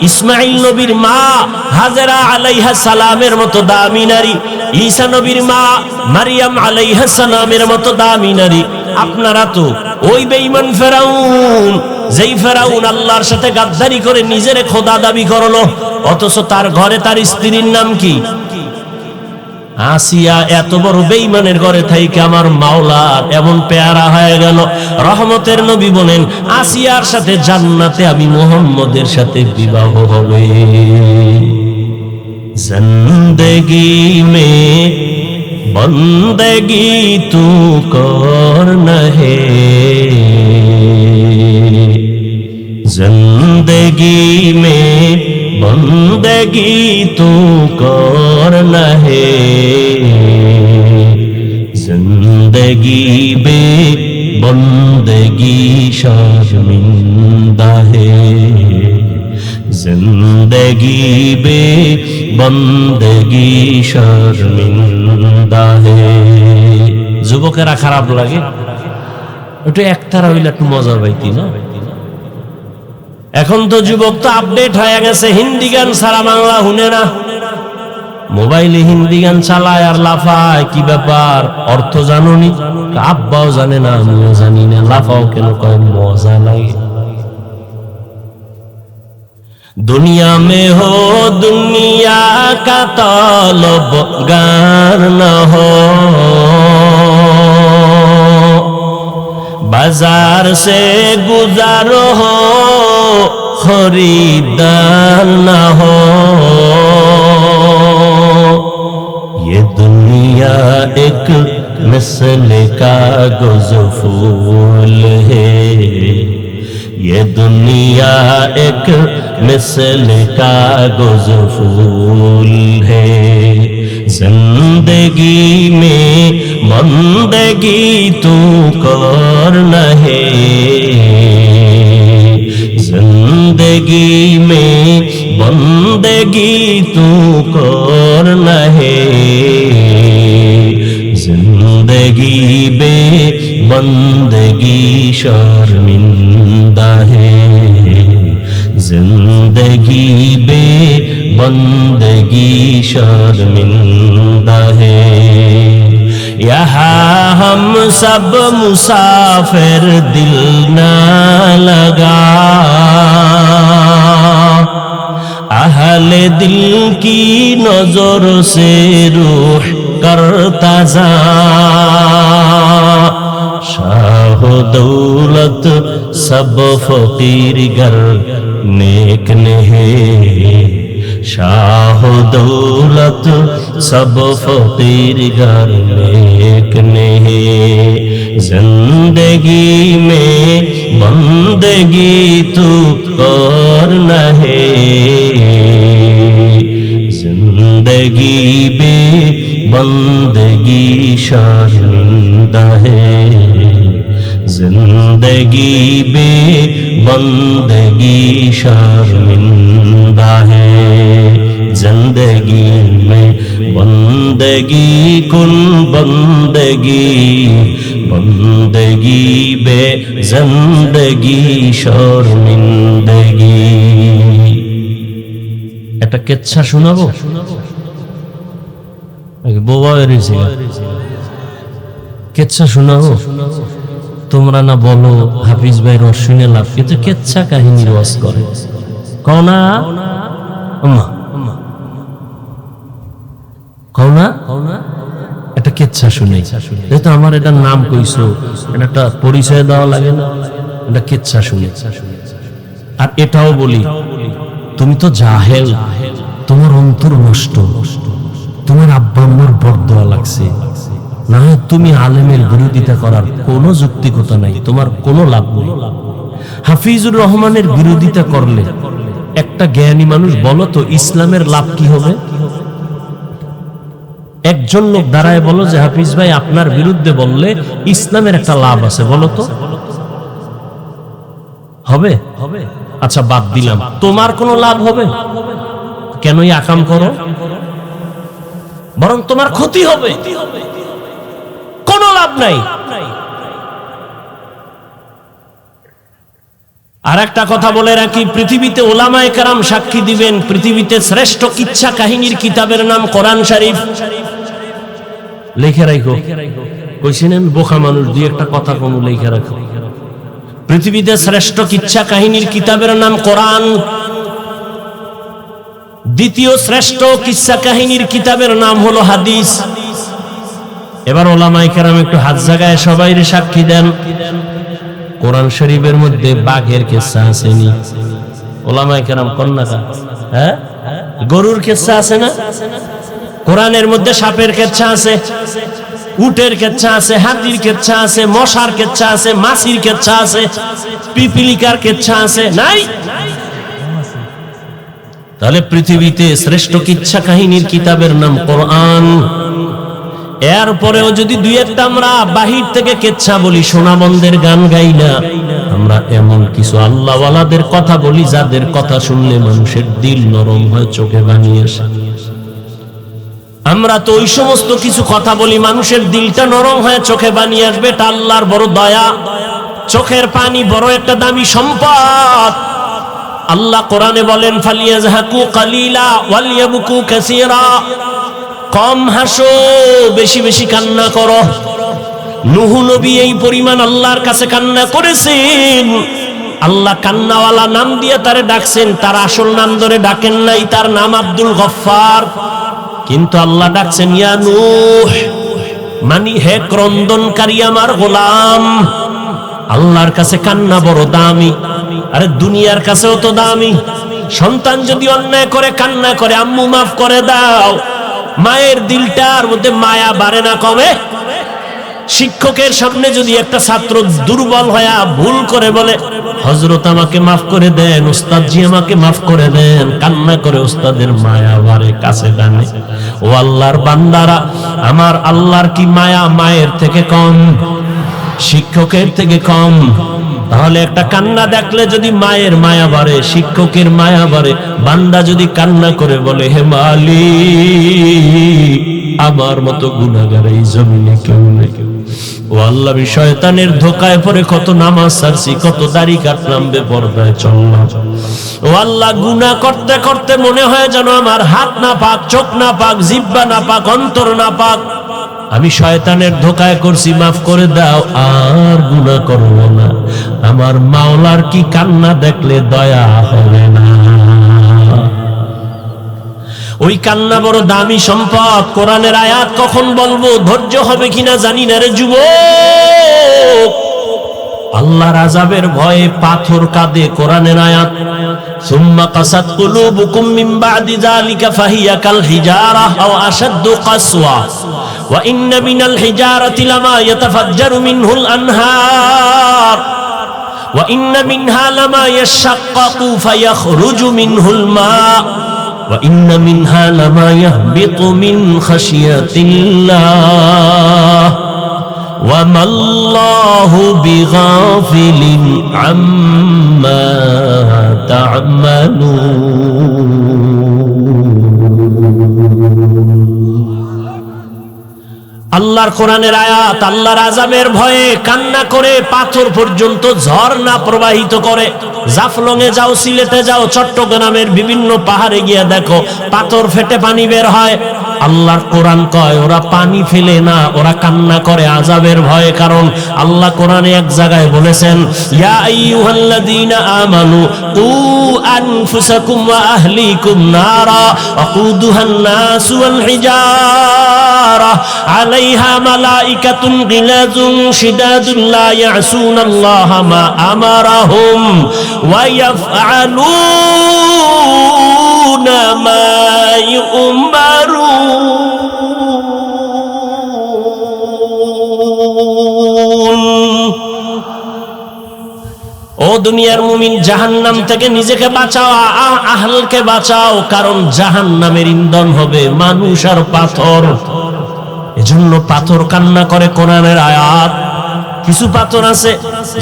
ইসমাঈল নবীর মা হাজেরা আলাইহা সালামের মতো দামি নারী, ঈসা নবীর মা মারিয়াম আলাইহা সালামের মতো দামি নারী। আপনারা তো ওই বেঈমান ফেরাউন, যেই ফেরাউন আল্লাহর সাথে গাদ্দারি করে নিজের খোদা দাবি করলো, অথচ তার ঘরে তার স্ত্রীর নাম কি? আসিয়া। এত বড় বেঈমানের ঘরে থাইকে আমার মাওলার এমন পেয়ারা হয়ে গেল। রহমতের নবী বলেন, আসিয়ার সাথে জান্নাতে আমি মুহাম্মদের সাথে বিবাহ হবে। জিন্দেগি মে বন্দেগি তু করনা হে, जिंदगी में बंदगी तू करना है, जिंदगी बे बंदगी शर्मिंदा है, जिंदगी बे बंदगी शर्मिंदा है। যুবকেরা খারাপ লাগে, একটু একতারা হইলে একটু মজা পাইতি না? এখন তো যুবক তো আপডেট হয়ে গেছে, হিন্দি গান সারা বাংলা শুনে না, মোবাইলে হিন্দি গান চালায় আর লাফায়। কি ব্যাপার, অর্থ জানোনি? আব্বাও জানে না, আমিও জানি না, লাফাও কেন কয়? মজা লাগে। दुनिया में हो दुनिया का तलबगार न हो, बाजार से गुजारो हो खरीदार न हो, ये दुनिया एक मिसल का गुज़फूल है, ये दुनिया एक मिसल का गुज़फूल है, जिंदगी में बंदगी तू करना है, जिंदगी में बंदगी तू करना है, जिंदगी बे बंदगी शर्मिंदा है, जिंदगी बे बंदगी शर्मिंदा है। यहाँ हम सब मुसाफिर दिल न लगा, अहले दिल की नजर से रूह करता जा, शाह दौलत सब फकीर गर नेक नहीं, शाह दौलत सब फकीर गर नेक नहीं। जिंदगी में बंदगी तू कर नहीं, जिंदगी बे बंदगी शर्मिंदा है, जिंदगी बे बंदगी शर्मिंदा है। जिंदगी में बंदगी कुन बंदगी, बंदगी बे जिंदगी शर्मिंदगी। একটা কেচ্ছা শোনাবো, বোবা বেরিয়েছে কেচ্ছা শোনাবো। তোমরা না বলো হাফিজ ভাই রস শুনে লাভ, কিন্তু কেচ্ছা কাহিনী রস করে কওনা কওনা একটা কেচ্ছা শুনে। যেহেতু আমার এটার নাম কইছো, এটা একটা পরিচয় দেওয়া লাগে না, এটা কেচ্ছা শুনে। আর এটাও বলি, তুমি তো জাহেল, তোমার অন্তর নষ্ট, তোমার আব্বা আম্মার বরদোয়া লাগছে না, তুমি আলেমের বিরোধিতা করার কোনো যুক্তিকতা নাই, তোমার কোনো লাভ নেই। হাফিজুর রহমানের বিরোধিতা করলে একটা জ্ঞানী মানুষ বলো তো ইসলামের লাভ কি হবে? একজন লোক দাঁড়ায় বলো যে হাফিজ ভাই আপনার বিরুদ্ধে বললে ইসলামের একটা লাভ আছে, বলো তো হবে? আচ্ছা বাদ দিলাম, তোমার কোনো লাভ হবে? কেনই আকাম করো, বরং তোমার ক্ষতি হবে, কোনো লাভ নাই। আর একটা কথা বলে রাখি, পৃথিবীতে ওলামায়ে কেরাম সাক্ষী দিবেন, পৃথিবীতে শ্রেষ্ঠ কিচ্ছা কাহিনীর কিতাবের নাম কোরআন শরীফ। লিখে রাখো, কইছিলেন বোকা মানুষ দুই একটা কথা কম লিখে রাখো। পৃথিবীতে শ্রেষ্ঠ কিচ্ছা কাহিনীর কিতাবের নাম কোরআন, দ্বিতীয় শ্রেষ্ঠ কিচ্ছা কাহিনীর কিতাবের নাম হলো হাদিস। এবার ওলামায়ে কেরাম একটু হাত জাগায় সবাই সাক্ষী দেন, কোরআন শরীফের মধ্যে বাঘের কিচ্ছা আসেনি? ওলামায়ে কেরাম কন্যা, হ্যাঁ গরুর কিচ্ছা আছে না? কোরআনের মধ্যে সাপের কিচ্ছা আছে, উটের কিচ্ছা আছে, হাতির কিচ্ছা আছে, মশার কিচ্ছা আছে, মাছির কিচ্ছা আছে, পিপিলিকার কিচ্ছা আছে, নাই? তাহলে পৃথিবীতে শ্রেষ্ঠ কিচ্ছা কাহিনীর কিতাবের নাম কোরআন। এরপরেও যদি দুই একটা আমরা বাহির থেকে কিচ্ছা বলি, সোনাবন্দের গান গাই না, আমরা এমন কিছু আল্লাহওয়ালাদের কথা বলি যাদের কথা শুনলে মানুষের দিল নরম হয়, চোখে পানি আসে। আমরা তো ওই সমস্ত কিছু কথা বলি মানুষের দিলটা নরম হয়ে চোখে পানি আসবে, এটা আল্লাহর বড় দয়া। চোখের পানি বড় একটা দামি সম্পদ। আল্লাহ কোরআনে বলেন ফালিয়াজহাকু কালিলা ওয়ালিয়াবকু কাসীরা, কম হাসো বেশি বেশি কান্না করো। নূহ নবী এই পরিমাণ আল্লাহর কাছে কান্না করেছেন, আল্লাহ কান্নাওয়ালা নাম দিয়ে তারে ডাকছেন, তার আসল নাম ধরে ডাকেন নাই, তার নাম আব্দুল গফফার, কিন্তু আল্লাহ ডাকছেন ইয়া নূহ, মানে হে ক্রন্দনকারী আমার গোলাম। আল্লাহর কাছে কান্না বড় দামি, আরে দুনিয়ার কাছেও তো দামি। সন্তান যদি অন্যায় করে কান্না করে, আম্মু মাফ করে দাও, মায়ের দিলটার মধ্যে মায়া বাড়ে না কমে? শিক্ষকের সামনে যদি একটা ছাত্র দুর্বল হয়ে ভুল করে বলে হযরত আমাকে মাফ করে দেন, উস্তাদজি আমাকে মাফ করে দেন, কান্না করে উস্তাদের মায়া বাড়ে, কাছে টানে। ও আল্লাহর বান্দারা, আমার আল্লাহর কি মায়া মায়ের থেকে কম, শিক্ষকের থেকে কম? তাহলে একটা কান্না দেখলে যদি মায়ের মায়া বাড়ে, শিক্ষকের মায়া বাড়ে, বান্দা যদি কান্না করে বলে হে মালিক আমার মতো গুনাহগার এই জমিনে কেউ নেই, ও আল্লাহ আমি শয়তানের ধোকায় পড়ে কত নামাজ ছাড়ছি, কত দাড়ি কাটলাম, বেপরদায় চললাম, ও আল্লাহ, গুনাহ করতে করতে মনে হয় যেন আমার হাত না পাক, চোখ না পাক, জিহ্বা না পাক, অন্তর না পাক, আমি শয়তানের ধোঁকায় করছি, মাফ করে দাও, আর গুনাহ করব না। আমার মাওলার কি কান্না দেখলে দয়া হবে না? ওই কান্না বড় দামি সম্পদ। কোরআনের আয়াত কখন বলবো, ধৈর্য হবে কিনা জানি না রে যুবক। আল্লাহর আযাবের ভয়ে পাথর কাঁদে। কোরআনের আয়াত, সুম্মা কাসাত কুলুবুকুম মিন বাদি যালিকা ফাহিয়া কাল হিজারা আও আশাদ্দু কাসওয়া ওয়া ইন্না মিনাল হিজারাতি লামা ইয়াতাফাজ্জারু মিনহুল আনহার ওয়া ইন্না মিনহা লামা ইয়াশাক্কাকু ফায়াখরুজু মিনহুল মা ওয়া ইন্না মিনহা লামা ইয়াহবিতু মিন খাশিয়াতিল্লাহ ওয়া মাল্লাহু বিগাফিলিন আম্মা তা'মালুন। আল্লাহর কোরআনের আয়াত আল্লাহর আযাবের ভয়ে কান্না করে পাথর পর্যন্ত ঝর্ণা প্রবাহিত করে। জাফলংয়ে যাও, সিলেটে যাও, চট্টগ্রামের বিভিন্ন পাহাড়ে গিয়ে দেখো পাথর ফেটে পানি বের হয়। আল্লাহর কোরআন কয় ওরা পানি ফেলে না, ওরা কান্না করে আযাবের ভয়ে। কারণ আল্লাহ কোরআনে এক জায়গায় বলেছেন, ইয়া আইয়ুহাল্লাযীনা আমানু কু আনফুসাকুম ওয়া আহলিকুম নারা ওয়াকুদুহান নাসু ওয়াল হিজারা আলাইহা মালাইকাতুন গিলাযুন শিদাদুন লা ইয়াসুনাল্লাহা মা আমারাহুম ওয়া ইয়াফআলুনা মা ইউমারুন। ও দুনিয়ার মুমিন, জাহান্নাম থেকে নিজেকে বাঁচাও, আহলকে বাঁচাও, কারণ জাহান্নামের ইন্ধন হবে মানুষ আর পাথর। এজন্য পাথর কান্না করে। কোরআনের আয়াত, কিছু পাথর আছে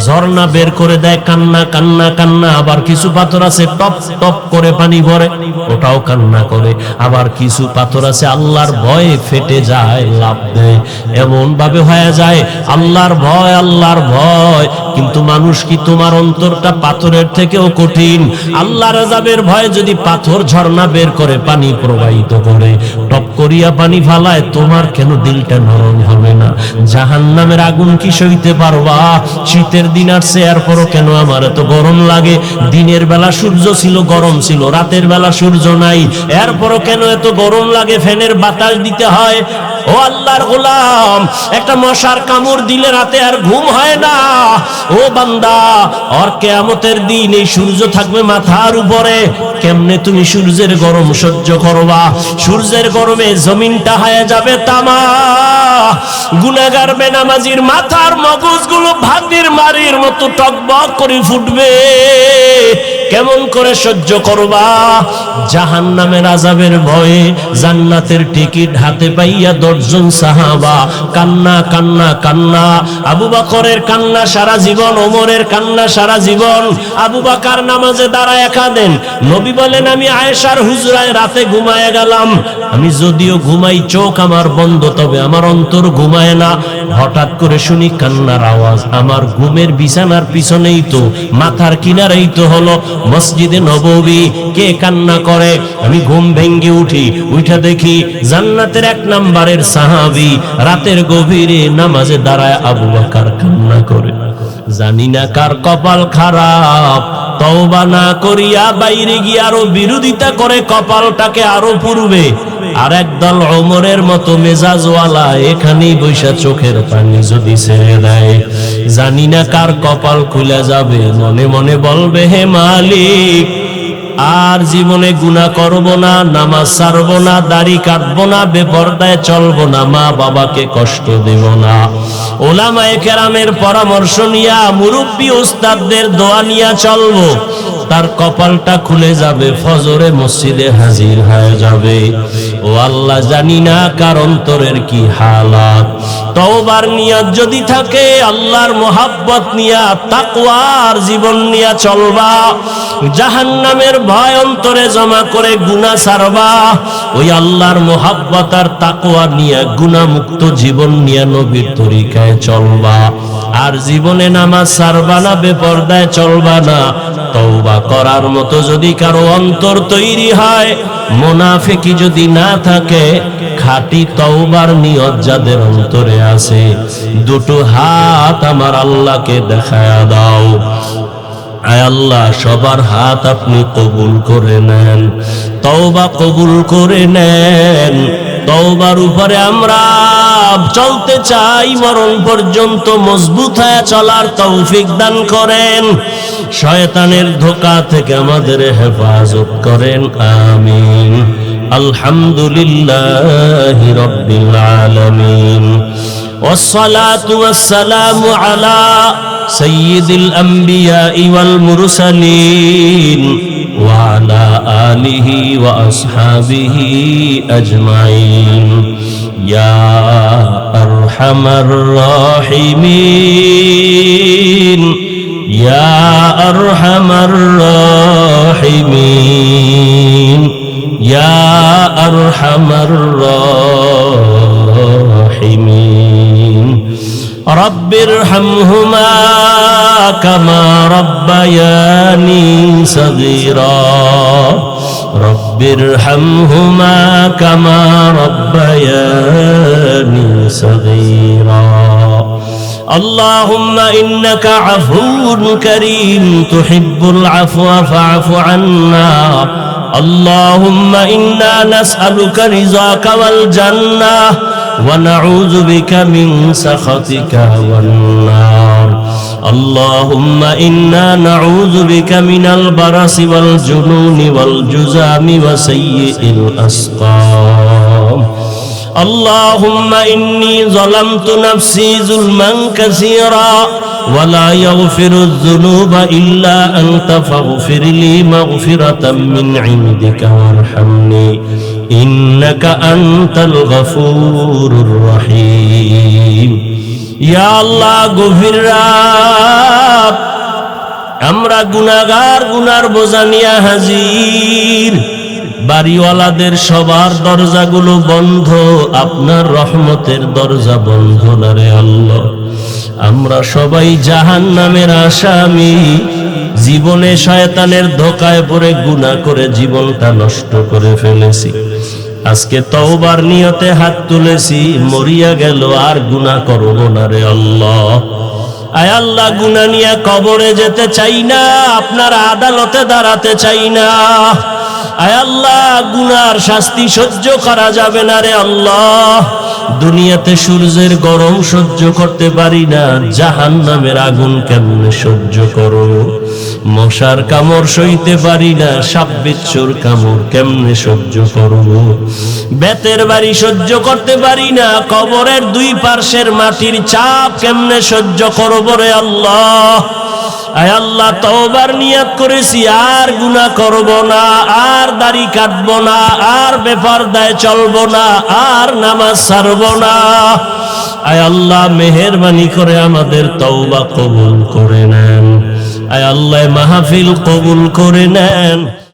ঝর্ণা বের করে দেয়, কান্না কান্না কান্না। আবার কিছু পাথর আছে টপ টপ করে পানি ভরে, ওটাও কান্না করে। আবার কিছু পাথর আছে আল্লাহর ভয়ে ফেটে যায়, লাভ দেয়। এমন ভাবে হয়ে যায় আল্লাহর ভয়, আল্লাহর ভয়। কিন্তু মানুষ কি, তোমার অন্তরটা পাথরের থেকেও কঠিন। আল্লাহর আযাবের ভয়ে যদি পাথর ঝর্ণা বের করে পানি প্রবাহিত করে, টপ করিয়া পানি ফালায়, তোমার কেন দিলটা নরম হবে না? জাহান্নামের আগুন কি সইতে পারবা? শীতের দিন আসছে, এরপরও কেন আমার এত গরম লাগে? দিনের বেলা সূর্য ছিল, গরম ছিল, রাতের বেলা সূর্য নাই, এরপরও কেন এত গরম লাগে? ফ্যানের বাতাস দিতে হয়। ও আল্লাহর গোলাম, একটা মশার কামড় দিলে রাতে আর ঘুম হয় না। ও বান্দা, আর কিয়ামতের দিন এই সূর্য থাকবে মাথার উপরে, কেমনে তুমি সূর্যের গরম সহ্য করবা? সূর্যের গরমে জমিনটা হয়ে যাবে তামা। গুনাহগার বেনামাজির মাথার মগজগুলো ভাতির মারির মতো টকবক করে ফুটবে। কেমন করে সহ্য করবা? জাহান্নামের আযাবের ভয়ে জান্নাতের টিকিট হাতে পাইয়া 10 জন সাহাবা কান্না কান্না কান্না। আবু বকরের কান্না সারা জীবন, ওমরের কান্না সারা জীবন। আবু বকর নামাজে দাঁড়ায় কাঁদেন। নবী বলেন, আমি আয়েশার হুজরায় রাতে ঘুমায় গেলাম। আমি যদিও ঘুমাই, চোখ আমার বন্ধ, তবে আমার অন্তর ঘুমায় না। হঠাৎ করে শুনি কান্নার আওয়াজ। আমার ঘুমের বিছানার পিছনেই তো, মাথার কিনারেই তো হলো মসজিদে নববী। কে কান্না করে? আমি ঘুম ভেঙ্গে উঠি, উঠা দেখি জান্নাতের 1 নম্বরের সাহাবী রাতের গভীরে নামাজে দাঁড়ায় আবু বকর কান্না করে। জানি না কার কপাল খারাপ, তওবা না করিয়া বাইরে গিয়ে আরো বিরোধিতা করে কপালটাকে আরো পুরবে। আর একদল ওমরের মতো মেজাজওয়ালা এখানেই বৈশা চোখের পানি যদি ছেড়ে দেয়, জানি না কার কপাল খুলে যাবে। মনে মনে বলবে, হে মালিক, আর জীবনে গুনাহ করব না, নামাজ ছাড়বো না, দাড়ি কাটবো না, বেপরদায় চলবো না, মা বাবাকে কষ্ট দেব না। ওলামায়ে কেরামের পরামর্শ নিয়া, মুরব্বী উস্তাদদের দোয়া নিয়া চলবো। তার কপালটা খুলে যাবে, ফজরে মসজিদে হাজির হয়ে যাবে। ও আল্লাহ, জানি না কার অন্তরের কি হালাত। তওবার নিয়ত যদি থাকে, আল্লাহর মোহাব্বত নিয়া, তাকওয়ার জীবন নিয়া চলবা। জাহান্নামের ভয় অন্তরে জমা করে গুনাহ ছাড়বা। ওই আল্লাহর মোহাব্বত আর তাকওয়া নিয়া গুনাহ মুক্ত জীবন নিয়া নবীর তরিকায় চলবা। আর জীবনে নামাজ ছাড়বা না, বেপরদায় চলবা না। তওবা করার মতো যদি কারো অন্তর তৈরি হয়, মুনাফিকি যদি না থাকে, খাঁটি তওবার নিয়ত যাদের অন্তরে আছে, দুটো হাত আমার আল্লাহকে দেখায়া দাও। আয় আল্লাহ, সবার হাত আপনি কবুল করে নেন, তওবা কবুল করে নেন। তওবার উপরে আমরা চলতে চাই, মরণ পর্যন্ত মজবুত হয়ে চলার তৌফিক দান করেন। শয়তানের ধোঁকা থেকে আমাদের হেফাজত করেন, আমিন। আলহামদুলিল্লাহি রাব্বিল আলামিন, ওয়াসসালাতু ওয়াসসালামু আলা সাইয়্যিদিল আমবিয়াই ওয়াল মুরসালিন ওয়া আলা আলিহি ওয়া আসহাবিহি আজমাইন। ইয়া আরহামার রাহিমিন, ইয়া আরহামার রাহিমিন, ইয়া আরহামার রাহিমিন। রব্বিরহামহুমা কামা রব্বায়ানি সগীরা, রব্বিরহামহুমা কামা রব্বায়ানি সগীরা। اللهم إنك عفو كريم تحب العفو فاعف عنا. اللهم إنا نسألك رضاك والجنة ونعوذ بك من سخطك والنار. اللهم إنا نعوذ بك من البرص والجنون والجذام وسيء الأسقام. اللهم إني ظلمت نفسي ظلما كثيرا ولا يغفر الذنوب إلا أنت فاغفر لي مغفرة من عندك وارحمني إنك أنت الغفور الرحيم. يا الله গভীর রাত, আমরা গুনাহগার, গুনার বোঝা নিয়ে হাজির। বাড়িওয়ালাদের সবার দরজাগুলো বন্ধ, আপনার রহমতের দরজা বন্ধ না রে আল্লাহ। আমরা সবাই জাহান্নামের আসামি। জীবনে শয়তানের ধোঁকায় পড়ে গুনাহ করে জীবনটা নষ্ট করে ফেলেছি। আজকে তওবার নিয়তে হাত তুলেছি, মরিয়া গেল আর গুনাহ করব না রে আল্লাহ। আয় আল্লাহ, গুনাহ নিয়ে কবরে যেতে চাই না, আপনার আদালতে দাঁড়াতে চাই না। আয় আল্লাহ, গুনার শাস্তি সহ্য করা যাবে না রে আল্লাহ। দুনিয়াতে সূর্যের গরম সহ্য করতে পারি না, জাহান্নামের আগুন কেমনে সহ্য করো? মশার কামড় সইতে পারি না, সাপ বিচ্ছুর কামড় কেমনে সহ্য করব? বেতের বাড়ি সহ্য করতে পারি না, কবরের দুই পার্শ্বের মাটির চাপ কেমনে সহ্য করব রে আল্লাহ। আয় আল্লাহ, তওবার নিয়ত করেছি, আর গুনাহ করব না, আর দাড়ি কাটব না, আর বেপরদায় চলব না, আর নামাজ ছাড়ব না। আয় আল্লাহ, মেহেরবানি করে আমাদের তওবা কবুল করে নেন। আয় আল্লাহ, মাহফিল কবুল করে নেন।